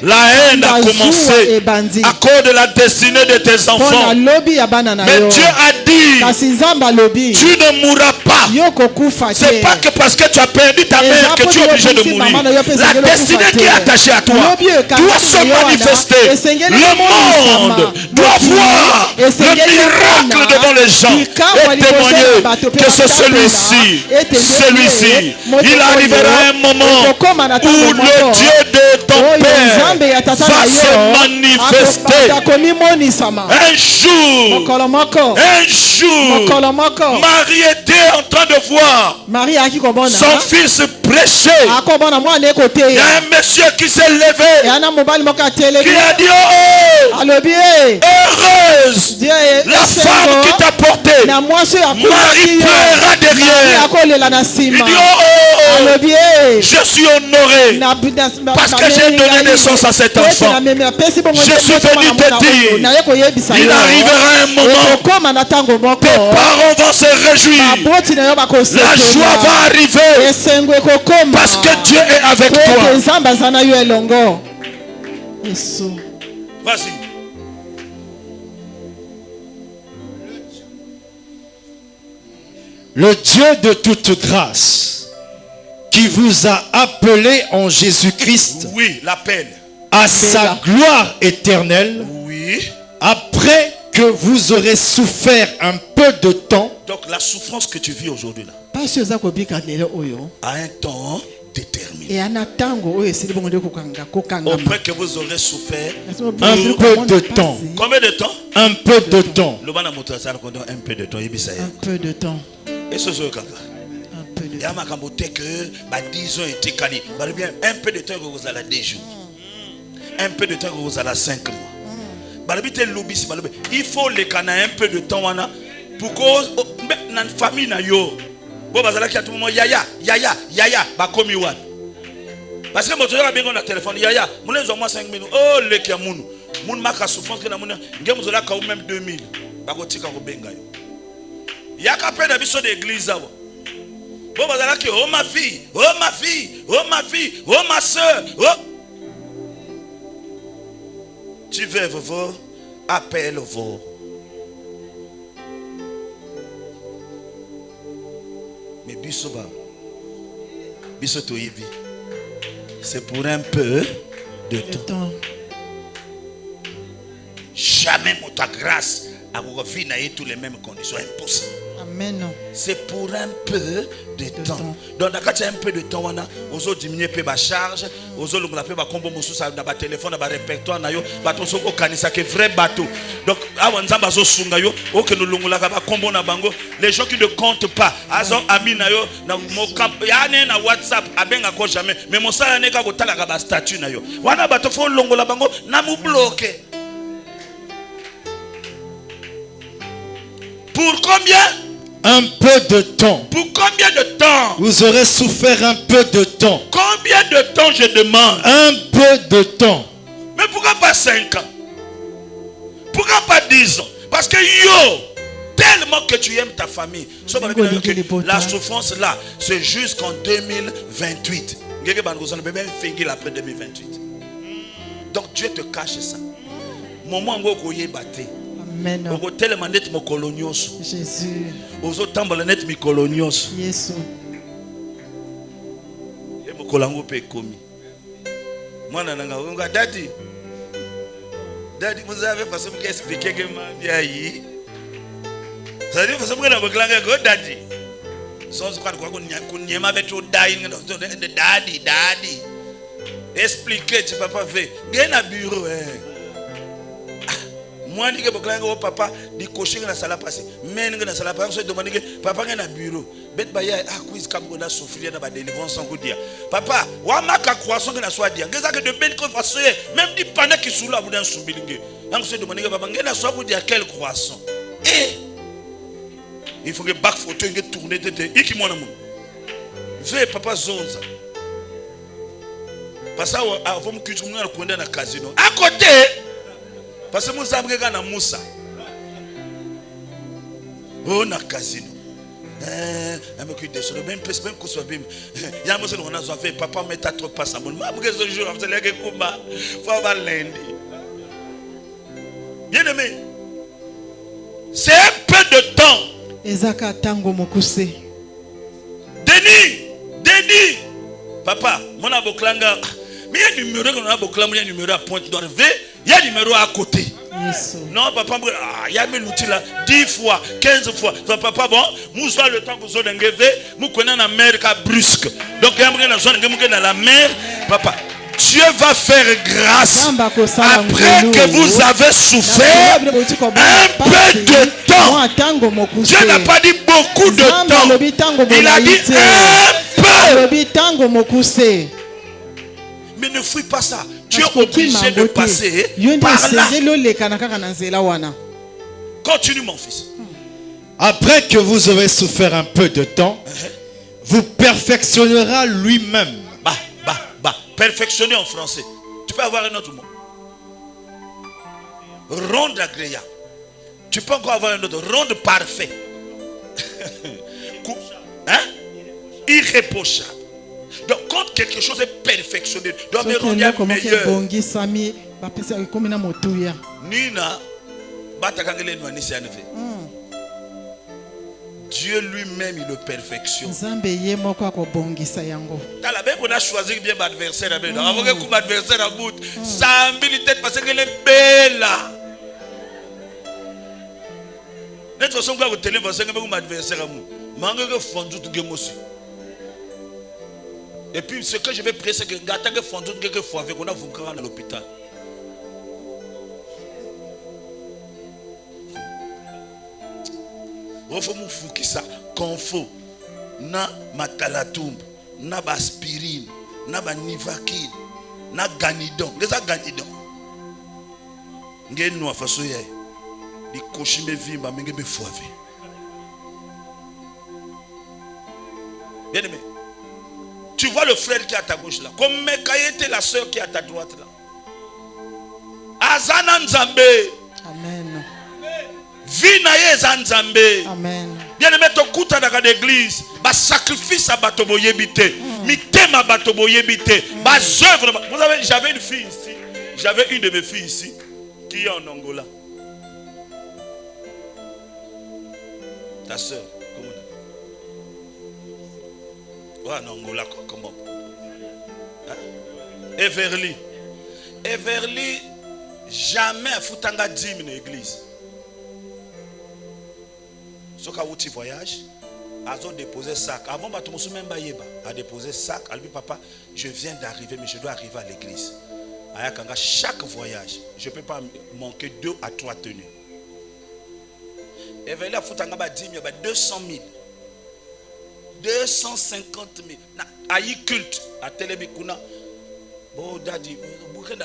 La haine a commencé. ebandi à cause de la destinée de tes mpona enfants. lobi ya bana na Mais yo Dieu a dit, kasi nzambe alobi tu ne mourras pas. yo kokufa te C'est pas que parce que tu as perdu ta mère que tu es obligé de mourir. La destinée qui est attachée à toi doit se manifester. Le monde doit voir le miracle devant les gens et témoigner que c'est celui-ci. Celui-ci. Il arrivera un moment où le Dieu de ton Père va se manifester. Un jour, Marie était en train de voir son fils prêcher. Il y a un monsieur qui s'est levé, qui a dit, oh, heureuse la femme qui t'a porté. Marie pleurera derrière. Il dit, oh, je suis honoré parce que j'ai donné naissance à cet enfant. Je suis venu te dire, il arrivera un moment, tes parents vont se réjouir. La joie va arriver parce que Dieu est avec toi. Vas-y. Le Dieu de toute grâce qui vous a appelé en Jésus-Christ Oui, l'appel. à sa gloire éternelle, Oui. après que vous aurez souffert un peu de temps. Donc la souffrance que tu vis aujourd'hui là, a un temps déterminé. Après que vous aurez souffert Un peu de temps. combien de temps? Un peu de temps. Le bana moto ça qu'on un peu de temps Un peu de temps. et ce jour kaka. Un peu de Il y a ma kambote que 10 ans était kali. Bien un peu de temps que vous allez 2 jours. Un peu de temps que vous allez 5 mois. Il faut les cana un peu de temps pour cause dans la famille na yo. Bon bazala ki tout moment yaya ba komi wat. Parce que moto ya bengo na téléphone yaya, mon zo moi 5 minutes. Oh le ki amunu. Mun maka souffrance que na mun ngem zo la ka même 2000. Ba ko tika ko benga yo. Yaka pe na biso d'église abo. Bon bazala ki oh ma fille, oh ma fille, oh ma fille, oh ma soeur. Oh. Tu veux vos appelle vos. Mais bisoba, bisoto yibi, c'est pour un peu de temps. Jamais mon ta grâce a vivre dans toutes les mêmes conditions, impossible. Amen. C'est pour un peu de temps. Donc, quand il y a un peu de temps, on va diminuer la charge, on va diminuer la combo dans le téléphone, dans le répertoire, dans le canisa, qui est vrai bateau. Donc, les gens qui ne comptent pas, ils ont ami na yo, na WhatsApp, jamais. Mais mon salaire n'est qu'à la statut na yo. Wana bateau faut longola bango, na mu bloqué. Pour combien? Un peu de temps. Pour combien de temps? Vous aurez souffert un peu de temps. Combien de temps je demande? Un peu de temps. Mais pourquoi pas 5 ans? Pourquoi pas 10 ans? Parce que yo, tellement que tu aimes ta famille. La souffrance là, c'est jusqu'en 2028. Après 2028. Donc Dieu te cache ça. Moment où tu es battu. Amen. Jésus. Ozo tambola net mi kolonios. Yesu. E mokolango pe komi. Mwana nanga unga daddy. Daddy vous avez façon de expliquer que ma vie ça dit façon que na mokolango go daddy. Sans quoi ko nyema beto daddy. Expliquer tu papa fait. Ngena bureau moi je dis papa di cocher na sala passé mais na sala passé demande que papa na bureau bet ba ya quiz kam na souffrir na ba délivrance sans dire papa wa maka croissant que na soit dire ngeza que de ben que façon même di pendant qui sous la boudan soubilingue donc se demande que papa ngena soit pour dire quel croissant et il faut que back photo nge tourner tete iki mwana mon ve papa zonza parce que avant que tu me connais na casino à côté. Parce que Moussa a na Moussa. Oh, na casino. Même que soit bim. Il y a on a fait papa met ta trop pas ça. Moi, ce jour, je l'ai que faut avoir lundi. Bien-aimé, c'est un peu de temps. Ezaka tango mokuse. Denis. Papa, mon aboklanga. Mais il y a un numéro qu'on a aboklanga, il y a un numéro à pointe d'orve, il y a un numéro à côté. Yes. Non, papa, il y a mis l'outil là 10 fois, 15 fois. Papa, bon, nous avons le temps que vous avez nous connaissons la mer brusque. Donc, il y a dans la mer. Papa, Dieu va faire grâce après que vous avez souffert un peu de temps. Dieu n'a pas dit beaucoup de temps. Il a dit un peu. Mais ne fuis pas ça. Tu es obligé de passer par là. Continue, mon fils. Après que vous aurez souffert un peu de temps, vous perfectionnera lui-même. Perfectionner en français. Tu peux avoir un autre mot. Ronde agréable. Tu peux encore avoir un autre. Ronde parfait. Hein? Irréprochable. Donc quand quelque chose est perfectionné, doit me rendre meilleur. Nina, Dieu lui-même il le perfectionne. T'as la on a choisi bien l'adversaire. Avant que comme adversaire à bout, ça militaire parce qu'elle est belle. De toute façon, quand vous tenez votre adversaire à vous, manque que fondu tout game aussi. Et puis ce que je vais prier, c'est que gâter que fondu quelque fois avec on a vous à l'hôpital. Il faut que vous ça confo na matalatumbe na aspirine na nivakine na ganidon les ganidon ngeno façon yé di koshime vimba menge be foave. Bien aimé, tu vois le frère qui est à ta gauche là, comme Mekayete la sœur qui est à ta droite là. Azana Nzambe. Amen. Vina yeza Nzambe. Amen. Bien aimé, tokuta dans l'église, ba sacrifice à bato boyebite, mitema bato boyebite, ba œuvre. Vous savez, j'avais une fille ici, j'avais une de mes filles ici qui est en Angola. Ta soeur, comment on dit? En Angola, comment? Everly, jamais foutanga 10 dans l'église. Ce qui a outil voyage, a déposé sac. Avant, je me suis même a déposé sac. Elle dit papa, je viens d'arriver, mais je dois arriver à l'église. Chaque voyage, je ne peux pas manquer 2 à 3 tenues. Et vers là, il faut 200 000, 250 000. Aïe culte à Télébikuna. Bon, daddy, vous avez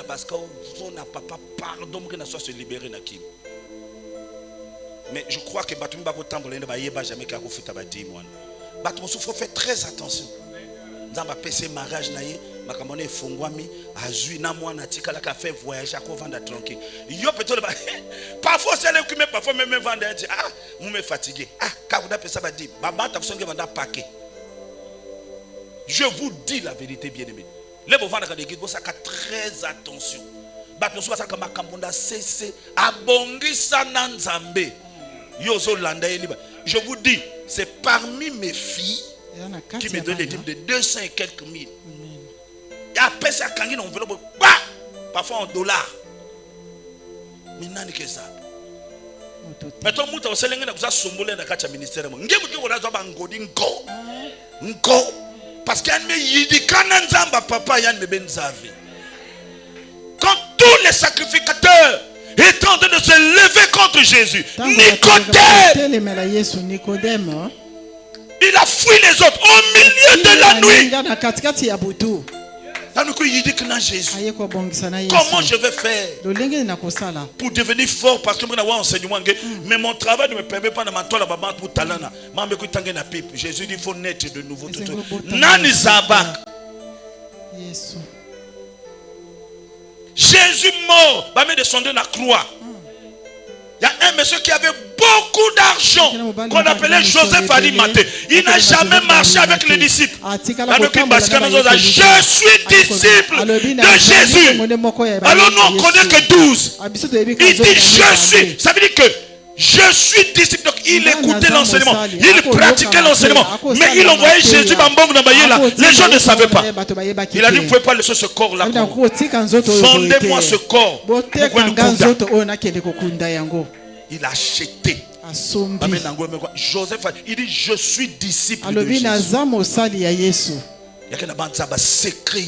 papa, pardon, vous soit se libérer. Mais je crois que Batum Bako Tambolé ne va jamais qu'à vous faire des mois. Batum, il faut faire très attention. Dans ma PC mariage naïe, ma camonnée fongwami, azui na moi na tika la café voyage à quoi vendre tranquille. Yo peut-être parfois c'est le qui me parfois même vendre ah, vous me fatigué. Ah, quand vous appelez ça va dire, baba t'as besoin de vendre paquet. Je vous dis la vérité bien aimé. Les vous vendre dans l'église, vous ça très attention. Batum soit ça comme ma camonda cessé abongi sana nzambe. Je vous dis, c'est parmi mes filles qui me donnent des types de 200 et quelques mille. Et après ça, quand ils ont enveloppe, parfois en dollars. Mais non, c'est ça. Maintenant, nous avons un ministère. Parce qu'il y a quand tous les sacrificateurs étant en train de se lever contre Jésus, Nicodème, il a fui les autres au milieu de la nuit. Comment je vais faire pour devenir fort parce que je n'ai enseignement, mais mon travail ne me permet pas de m'entendre pour talana. Jésus dit qu'il faut naître de nouveau. Nani Zabak. Jésus mort, va me descendre dans la croix. Il y a un monsieur qui avait beaucoup d'argent qu'on appelait Joseph Arimathée. Il n'a jamais marché avec les disciples. Je suis disciple de Jésus. Alors nous on connaît que 12. Il dit je suis. Ça veut dire que je suis disciple. Donc il écoutait l'enseignement. Il pratiquait l'enseignement. Mais il envoyait Jésus. Les gens ne savaient pas. Il a dit vous ne pouvez pas laisser ce corps là. Fondez-moi ce corps. Il a acheté. Joseph, il dit je suis disciple de Jésus. Il y a un secret. Et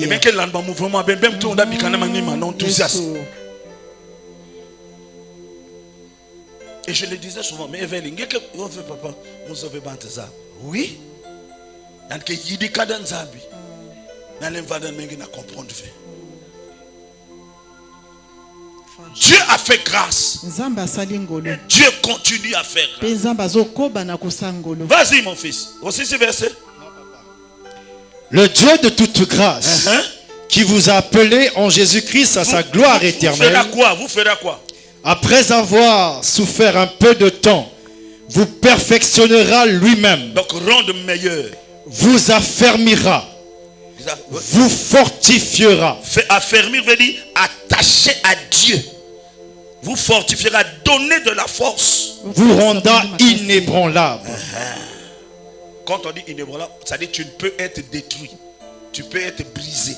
bien qu'il y a un mouvement, même tout le monde a enthousiasme. Et je le disais souvent, mais Evelyn, on fait papa, on se fait battre ça. Oui. Il y a un qui dit qu'il y a un zabi. Il y a un qui n'a comprendre. Dieu a fait grâce. Dieu continue à faire grâce. Vas-y mon fils. Aussi ce verset. Le Dieu de toute grâce qui vous a appelé en Jésus-Christ à sa gloire éternelle. Vous ferez quoi? Après avoir souffert un peu de temps, vous perfectionnera lui-même. Donc rendre meilleur. Vous affermira. Vous fortifiera. Affermir veut dire attacher à Dieu. Vous fortifiera, donner de la force. Vous rendra inébranlable. Quand on dit inébranlable, ça veut dire que tu ne peux être détruit. Tu peux être brisé.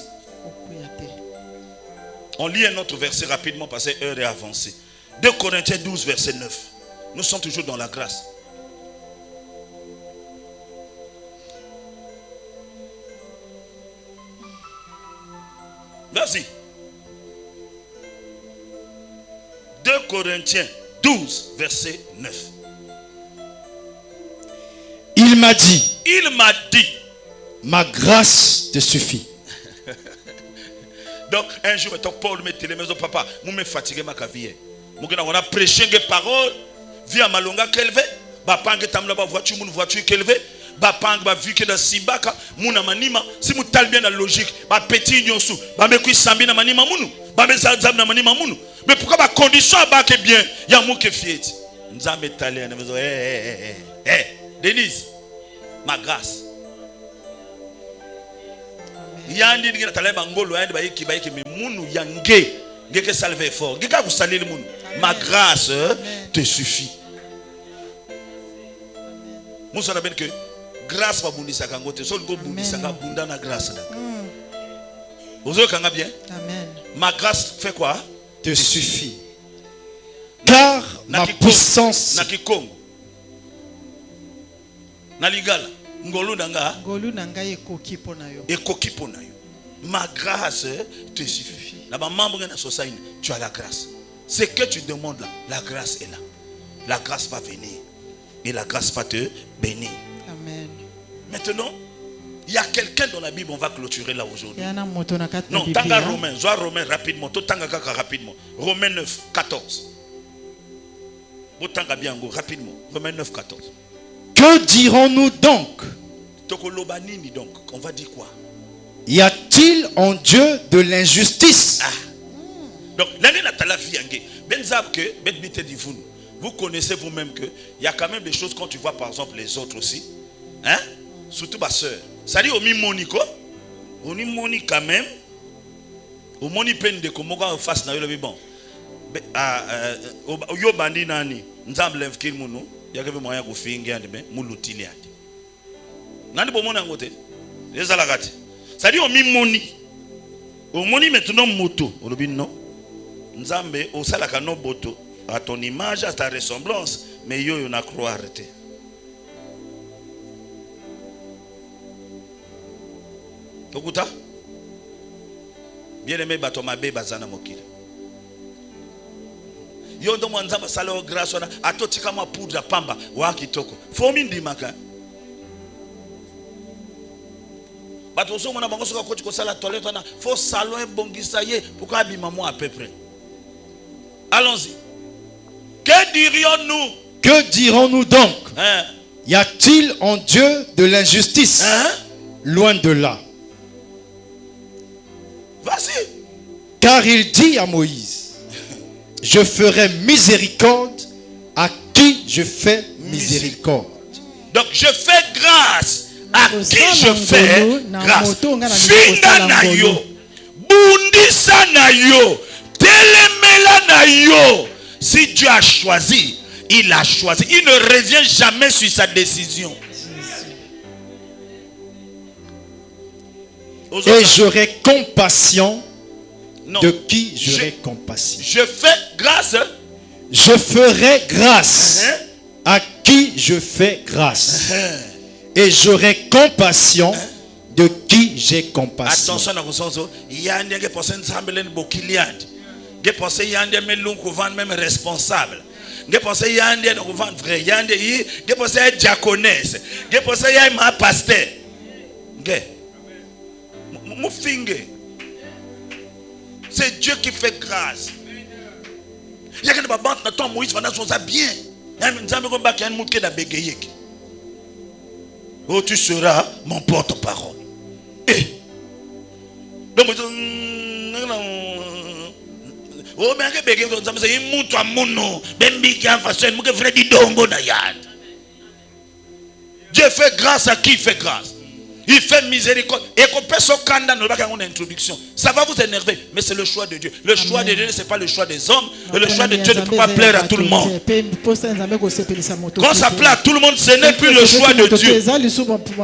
On lit un autre verset rapidement parce que l'heure est avancée. 2 Corinthiens 12, verset 9. Nous sommes toujours dans la grâce. Vas-y. 2 Corinthiens 12, verset 9. Il m'a dit. Ma grâce te suffit. Donc un jour, Paul me dit, papa, je me fatigué ma vie. On a prêché des paroles, via Malonga Kelve, Bapang Tamla voiture, mon voiture Kelve, Bapang va vu que dans Sibaka, Mouna Manima, si vous talez bien la logique, ma petit Nyosu, Bamekui Sambi na Manima Mounou, Bamezazam na Manima Mounou. Mais pourquoi ma condition à bas que bien, il y a mon que fiet. Nous avons étalé à la maison, Denise, ma grâce. Il y a un dit que tu as mangolo, qui va me mounou yangé. Salvé fort. Ma grâce te suffit. Nous savons bien que grâce va boundi sa kangote. Seul go boundi sa bunda na grâce. Vous avez bien? Ma grâce fait quoi? Te suffit. Car ma puissance. Na kikongo. Na ligala. Ngolu nanga. Ngolu nanga ekoki ponayo. Ekoki ponayo. Ma grâce te suffit. Tu as la grâce. Ce que tu demandes là, la grâce est là. La grâce va venir. Et la grâce va te bénir. Amen. Maintenant, il y a quelqu'un dans la Bible, on va clôturer là aujourd'hui. Non, tanga Romain. Joie Romain rapidement. Tanga kaka rapidement. Romain 9, 14. Tanga bien rapidement. Romain 9, 14. Que dirons-nous donc? Donc, on va dire quoi? Y a-t-il en Dieu de l'injustice? Donc, vous connaissez vous-même qu'il y a quand même des choses quand tu vois par exemple les autres aussi. Hein? Surtout ma soeur. Ça dit au Monico. Au Moni quand même. Au Moni peine de comment on fasse na le bon. Yo bandi nani. Nzambe levkil munu. Il y a que moyen de faire un moulutili. Nani bon mon angote. Les alagati. Ça dit au moni maintenant moto au non nzambe au salaka no boto à ton image à ta ressemblance mais yo na croire te okuta bien aimé bato mabe bazana mokili yo ndo mwanzamba sala grâce na atotika ma poudre pamba wa kitoko fomi ndimaka. Faut salon et bongisaye pour qu'on abîme moi à peu près. Allons-y. Que dirions-nous? Que dirons-nous donc? Y a-t-il en Dieu de l'injustice? Loin de là. Vas-y. Car il dit à Moïse, je ferai miséricorde à qui je fais miséricorde. Donc je fais grâce à qui je fais grâce. Finga na yo, bundisa na yo, telemela na yo. Si Dieu a choisi, il a choisi. Il ne revient jamais sur sa décision. Et j'aurai compassion de qui j'aurai compassion. Je fais grâce. Je ferai grâce à qui je fais grâce. Et j'aurai compassion de qui j'ai compassion. Attention, il y a un qui pense ensemble bokiliad. Qui pense il y a un melon couvent même responsable. Qui pense il y a un couvent vrai. Il y a un qui pense il y a diaconesse. Qui pense il y a un pasteur. C'est Dieu qui fait grâce. Il y a quelqu'un qui va battre Moïse pendant son bien. Oh, tu seras mon porte-parole. Donc, oh, mais Dieu fait grâce à qui il fait grâce. Il fait miséricorde. Et qu'on peut se candidater dans introduction. Ça va vous énerver, mais c'est le choix de Dieu. Le choix de Dieu, ce n'est pas le choix des hommes. Et le choix de Dieu ne peut pas plaire à tout le monde. Quand ça plaît à tout le monde, ce n'est plus le choix de Dieu.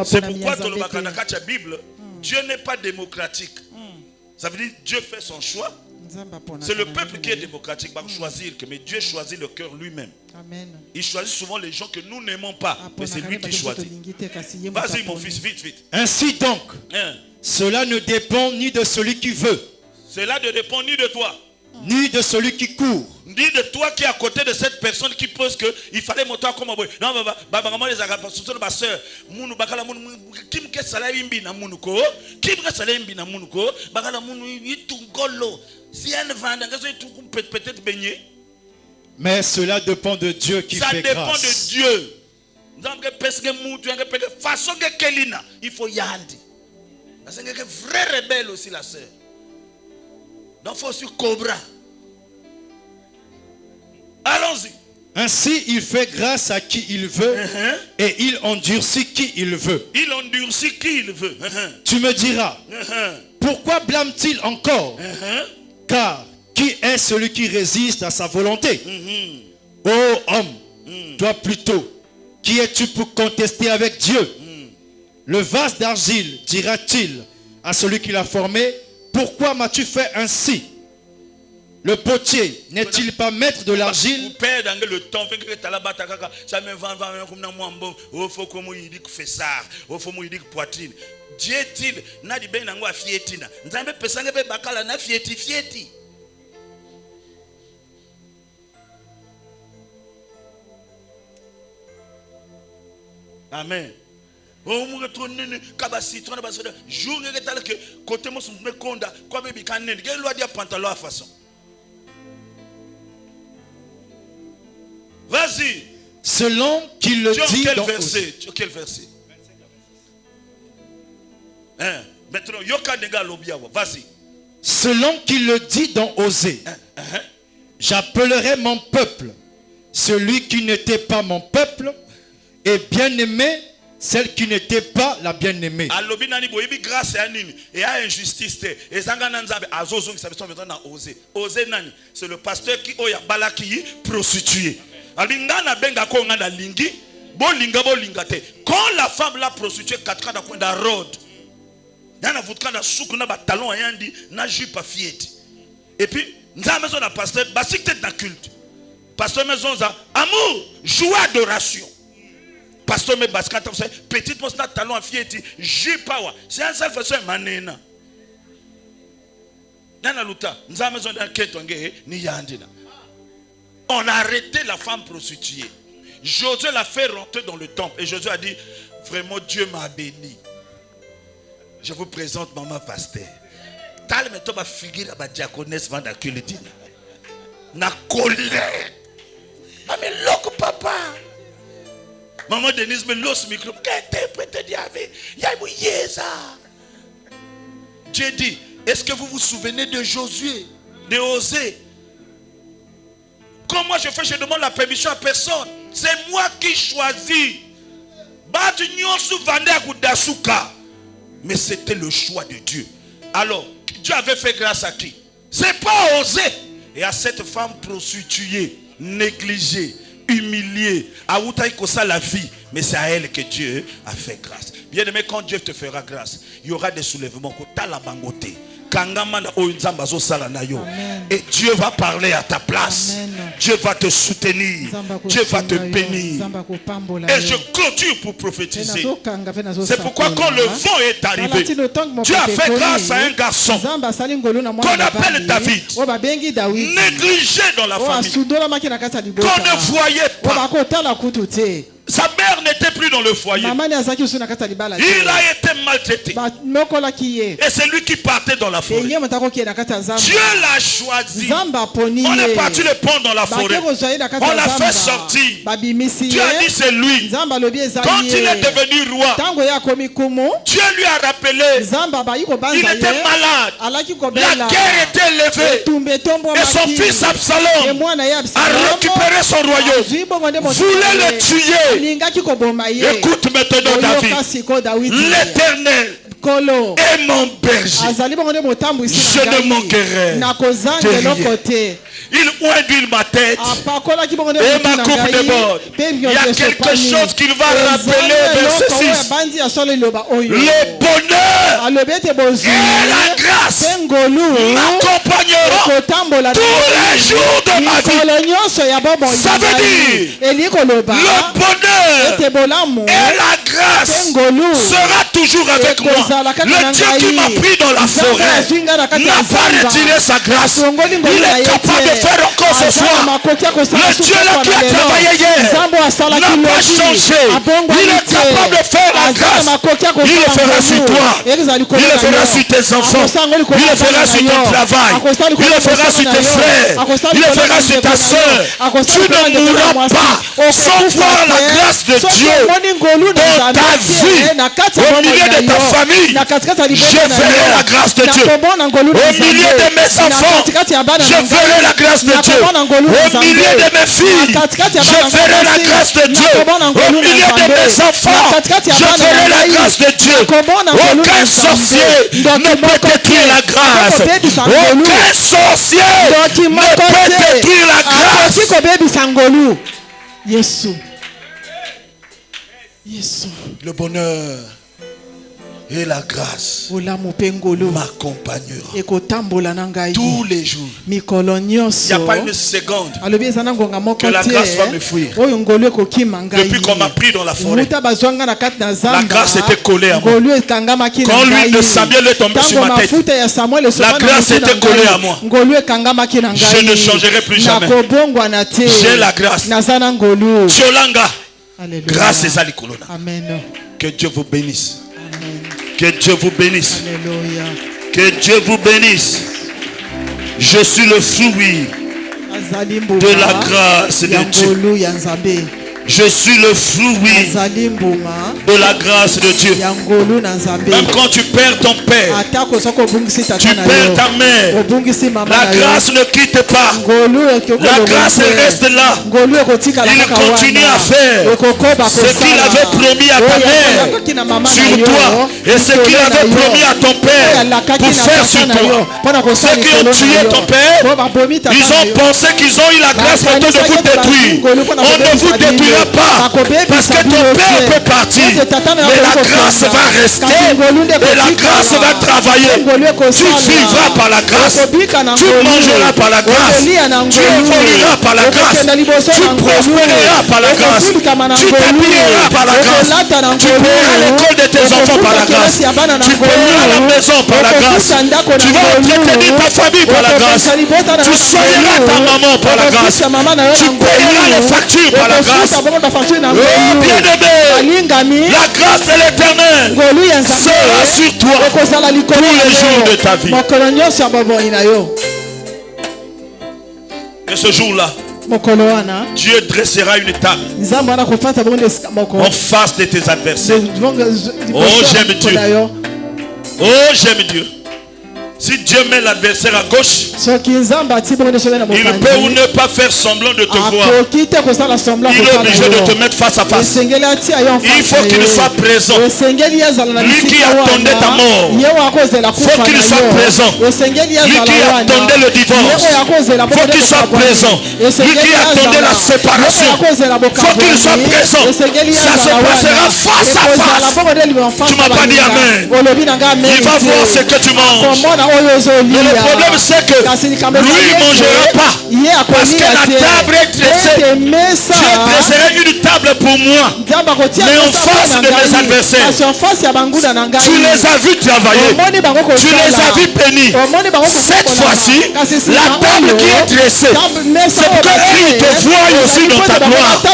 C'est pourquoi dans la Bible, Dieu n'est pas démocratique. Ça veut dire Dieu fait son choix. C'est le peuple qui est démocratique, va choisir, mais Dieu choisit le cœur lui-même. Il choisit souvent les gens que nous n'aimons pas, mais c'est lui qui choisit. Vas-y mon fils, vite, vite. Ainsi donc, cela ne dépend ni de celui qui veut. Cela ne dépend ni de toi, ni de celui qui court, ni de toi qui est à côté de cette personne qui pense qu'il fallait monter comme un boy. Non, maman, les agapassos, ma soeur, Mounou, Bakala, Kim Kessalayimbi na Mounouko, Kim Kessalayimbi na Mounouko, Bakala Mounou, Yitungolo. Si elle ne va peut-être baigner. Mais cela dépend de Dieu qui fait grâce. Ça dépend de Dieu. Façon que Kelina, il faut yandi. Parce que vrai rebelle aussi la sœur. Donc il faut aussi cobra. Allons-y. Ainsi il fait grâce à qui il veut et il endurcit qui il veut. Il endurcit qui il veut. Tu me diras, pourquoi blâme-t-il encore? Car qui est celui qui résiste à sa volonté? Ô homme, toi plutôt, qui es-tu pour contester avec Dieu? Le vase d'argile dira-t-il à celui qui l'a formé, pourquoi m'as-tu fait ainsi? Le potier n'est-il pas maître de l'argile? Le temps Dieu dit, n'a dit ben nango a fietina. Nzambe pesanga be bakala na fieti. Amen. Oh mu retonne kabasi tona basoda jour ngeke tala que côté mo sumbe konda kwa be bikane ke loi dia pantalon à façon. Vas-y. Selon qu'il le dit dans verset. Quel verset? Maintenant, yoka nega lobiawa. Vas-y. Selon qu'il le dit dans Osée, j'appellerai mon peuple celui qui n'était pas mon peuple, et bien-aimé celle qui n'était pas la bien-aimée. Alobi nani boyebi grâce ya nini et a injustice te ezanga nanzabe azozo qui s'appelle maintenant dans Osée. Osée nani, c'est le pasteur qui oya balaki prostituée. Alinga na benga ko ngana lingi bolinga te. Quand la femme l'a prostituée 4 ans dans coin da road. Dans votre na souk na batalon ayandi na jupe à fiette. Et puis nza maison na pasteur basique tête na culte. Pasteur maison za amour, joie adoration. Pasteur me baskata petite poste na talon à fiette, jupe power. C'est un seul façon manena. Dans luta nza maison na ketonge ni yandina. On a arrêté la femme prostituée. Josué l'a fait rentrer dans le temple et Josué a dit vraiment Dieu m'a béni. Je vous présente maman pasteur. Tal me toba figure ba diaconesse vanda culte. Na colère. Maman loco papa. Maman Denise me los micro. Qu'interprète diable. Ya yesa. Dieu dit, est-ce que vous vous souvenez de Josué, de Osée? moi je fais, je demande la permission à personne. C'est moi qui choisis. Mais c'était le choix de Dieu. Alors, Dieu avait fait grâce à qui? C'est pas osé. Et à cette femme prostituée, négligée, humiliée, à Outaïkosa la vie. Mais c'est à elle que Dieu a fait grâce. Bien aimé, quand Dieu te fera grâce, il y aura des soulèvements. Et Dieu va parler à ta place. Amen. Dieu va te soutenir. Dieu va te bénir. Et je clôture pour prophétiser. C'est pourquoi quand le vent est arrivé, Dieu a fait grâce à un garçon qu'on appelle David, négligé dans la famille, qu'on ne voyait pas. Sa mère n'était plus dans le foyer. Il a été maltraité. Et c'est lui qui partait dans la forêt. Dieu l'a choisi. On est parti le pont dans la forêt. On l'a fait sortir. Dieu a dit c'est lui. Quand il est devenu roi, Dieu lui a rappelé. Il était malade. La guerre était levée. Et son fils Absalom a récupéré son royaume. Voulait le tuer. Écoute maintenant David. L'Éternel est mon berger. Je ne manquerai de rien. Il oindit ma tête et ma coupe déborde. Il y a quelque chose qu'il va rappeler verset 6. Le bonheur et la grâce m'accompagneront tous les jours de ma vie. Ça veut dire le bonheur et la grâce sera toujours avec moi. Le Dieu qui m'a pris dans la forêt n'a pas retiré sa grâce. Il est capable de faire encore ce soir. Le Dieu là qui a travaillé hier n'a pas changé. Il est capable de faire la grâce. Il le fera sur toi. Il le fera sur tes enfants. Il le fera sur ton travail. Il le fera sur tes frères. Il le fera sur ta soeur. Tu ne mourras pas sans voir la grâce de Dieu dans ta vie. Au milieu de ta famille, je verrai la grâce de Dieu. Au milieu de mes enfants, je verrai la grâce de Dieu. Au milieu de mes filles, je verrai la grâce de Dieu. Au milieu de mes enfants, je verrai la grâce de Dieu. Aucun sorcier ne peut détruire la grâce. Aucun sorcier ne peut détruire la grâce. Le bonheur et la grâce m'accompagnera tous les jours. Il n'y a pas une seconde que la grâce va me fuir. Depuis qu'on m'a pris dans la forêt, la grâce était collée à moi. Quand l'huile de Samuel est tombée sur ma tête, la grâce était collée à moi. Je ne changerai plus jamais. J'ai la grâce. Tiolanga. Grâce et Zalikolona. Que Dieu vous bénisse. Que Dieu vous bénisse. Alléluia. Que Dieu vous bénisse. Je suis le fruit de la grâce de Dieu. Je suis le fruit de la grâce de Dieu. Même quand tu perds ton père, tu perds ta mère, la grâce ne quitte pas. La grâce reste là. Il continue à faire ce qu'il avait promis à ta mère sur toi et ce qu'il avait promis à ton père pour faire sur toi. Ceux qui ont tué ton père, ils ont pensé qu'ils ont eu la grâce maintenant de vous détruire. On ne vous détruira pas parce que ton père peut partir, mais la grâce va rester et la grâce va travailler. Tu vivras par la grâce, tu mangeras par la grâce, tu évolueras par la grâce, tu prospéreras par la grâce, tu t'habilleras par la grâce, tu paieras l'école de tes enfants par la grâce, tu paieras la maison par la grâce, tu vas entretenir ta famille par la grâce, tu soigneras ta maman par la grâce, tu paieras les factures par la grâce. Oh bien-aimé, la grâce de l'Éternel sera sur toi tous les jours de ta vie. Et ce jour-là, Dieu dressera une table en face de tes adversaires. Oh, j'aime Dieu. Oh, j'aime Dieu. Si Dieu met l'adversaire à gauche, soki nzambe ati bongo nde soki na il peut ou ne pas faire semblant de te voir. akoki te kosala semblant Il est kotala obligé de yo. te mettre face à face. esengeli atia yo en Il face faut na qu'il ye. soit présent. esengeli azala na Lui qui bisika attendait ta mort, ye oyo akozela kufa faut qu'il na soit yo. présent. esengeli Lui azala qui wana. attendait le divorce, ye oyo akozela faut qu'il soit présent. Lui qui attendait la séparation, faut qu'il soit présent. Ça se passera face à face. Tu m'as pas dit amen. Il va voir ce que tu manges. Mais le problème c'est que lui ne mangera pas. Parce que la table est dressée. Dieu dresserait une table pour moi, mais en face de mes adversaires. Tu les as vus travailler, tu les as vus bénir. Cette fois-ci, la table qui est dressée, c'est pour qu'ils te voient aussi dans ta gloire. Mais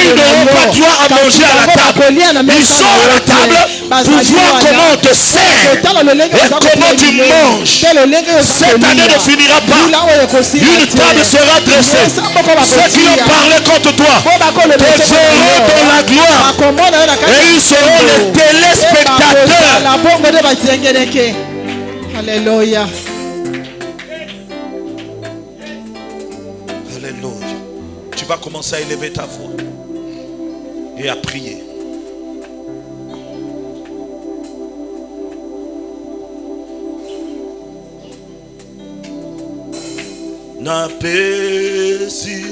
ils n'auront pas droit à manger à la table. Ils sont à la table pour voir comment on te sert et comment tu manges. Cette année ne finira pas. Une table sera dressée. Ceux qui ont parlé contre toi te verront dans la gloire et ils seront les téléspectateurs. Alléluia. Alléluia. Tu vas commencer à élever ta voix et à prier. Napesi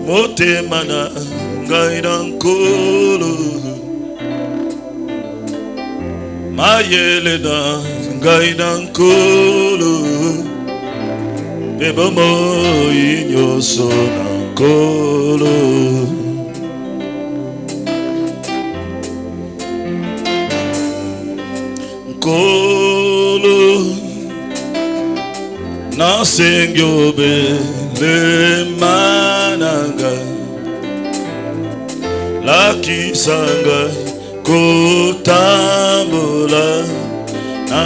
motema na ngai na nkolo mayele na ngai na nkolo mpe bomoi nyonso na nkolo nkolo nasengi obelema na ngai lakisa ngai kotambola na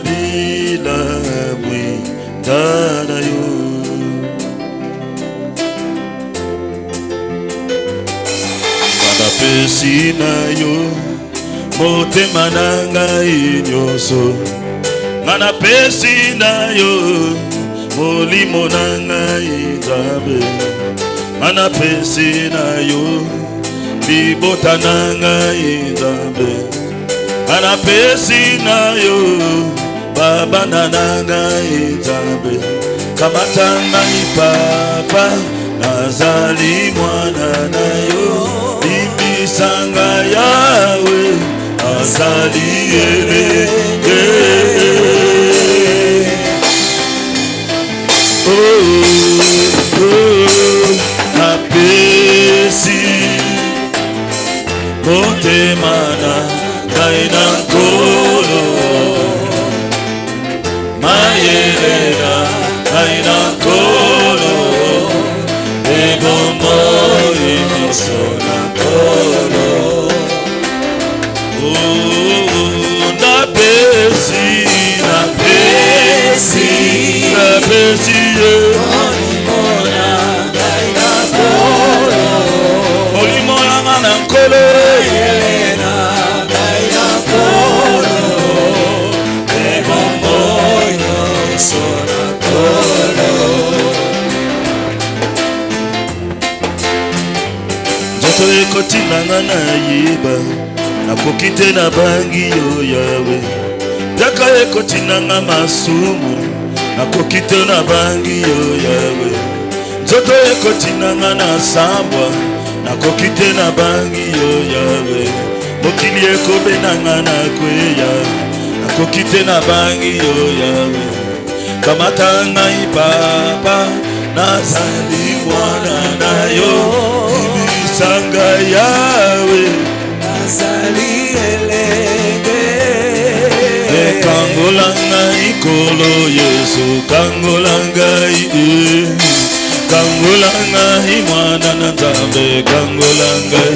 bilamwinda na yo napesi na yo motema na ngai nyonso napesi na yo molimo na ngai Nzambe napesi na yo libota na ngai Nzambe napesi na yo babana na ngai Nzambe kamata ngai papa nazali mwana na yo limbisa ngai yawe azali elenge napesi motema na ngai na nkolo mayele na ngai na nkolo ebomoi nyonso na nkolo napesi molimo nanga na nkolo ebomoi nyonso na nkolo nzoto ekotinanga na yeba nakoki te na bangi yo yawe taka ekotinanga masumu nakoki te na bangi yo yawe nzoto ekotinanga na sambwa nakoki te na bangi yo yawe mokili ekobenanga na kweya nakoki te na bangi yo yawe kamata ngai papa nazali mwana na yo ibisa ngai yawe nazali elenge kangola ngai kolo Yesu kangola ngai kangola ngai mwana na Nzambe kangola ngai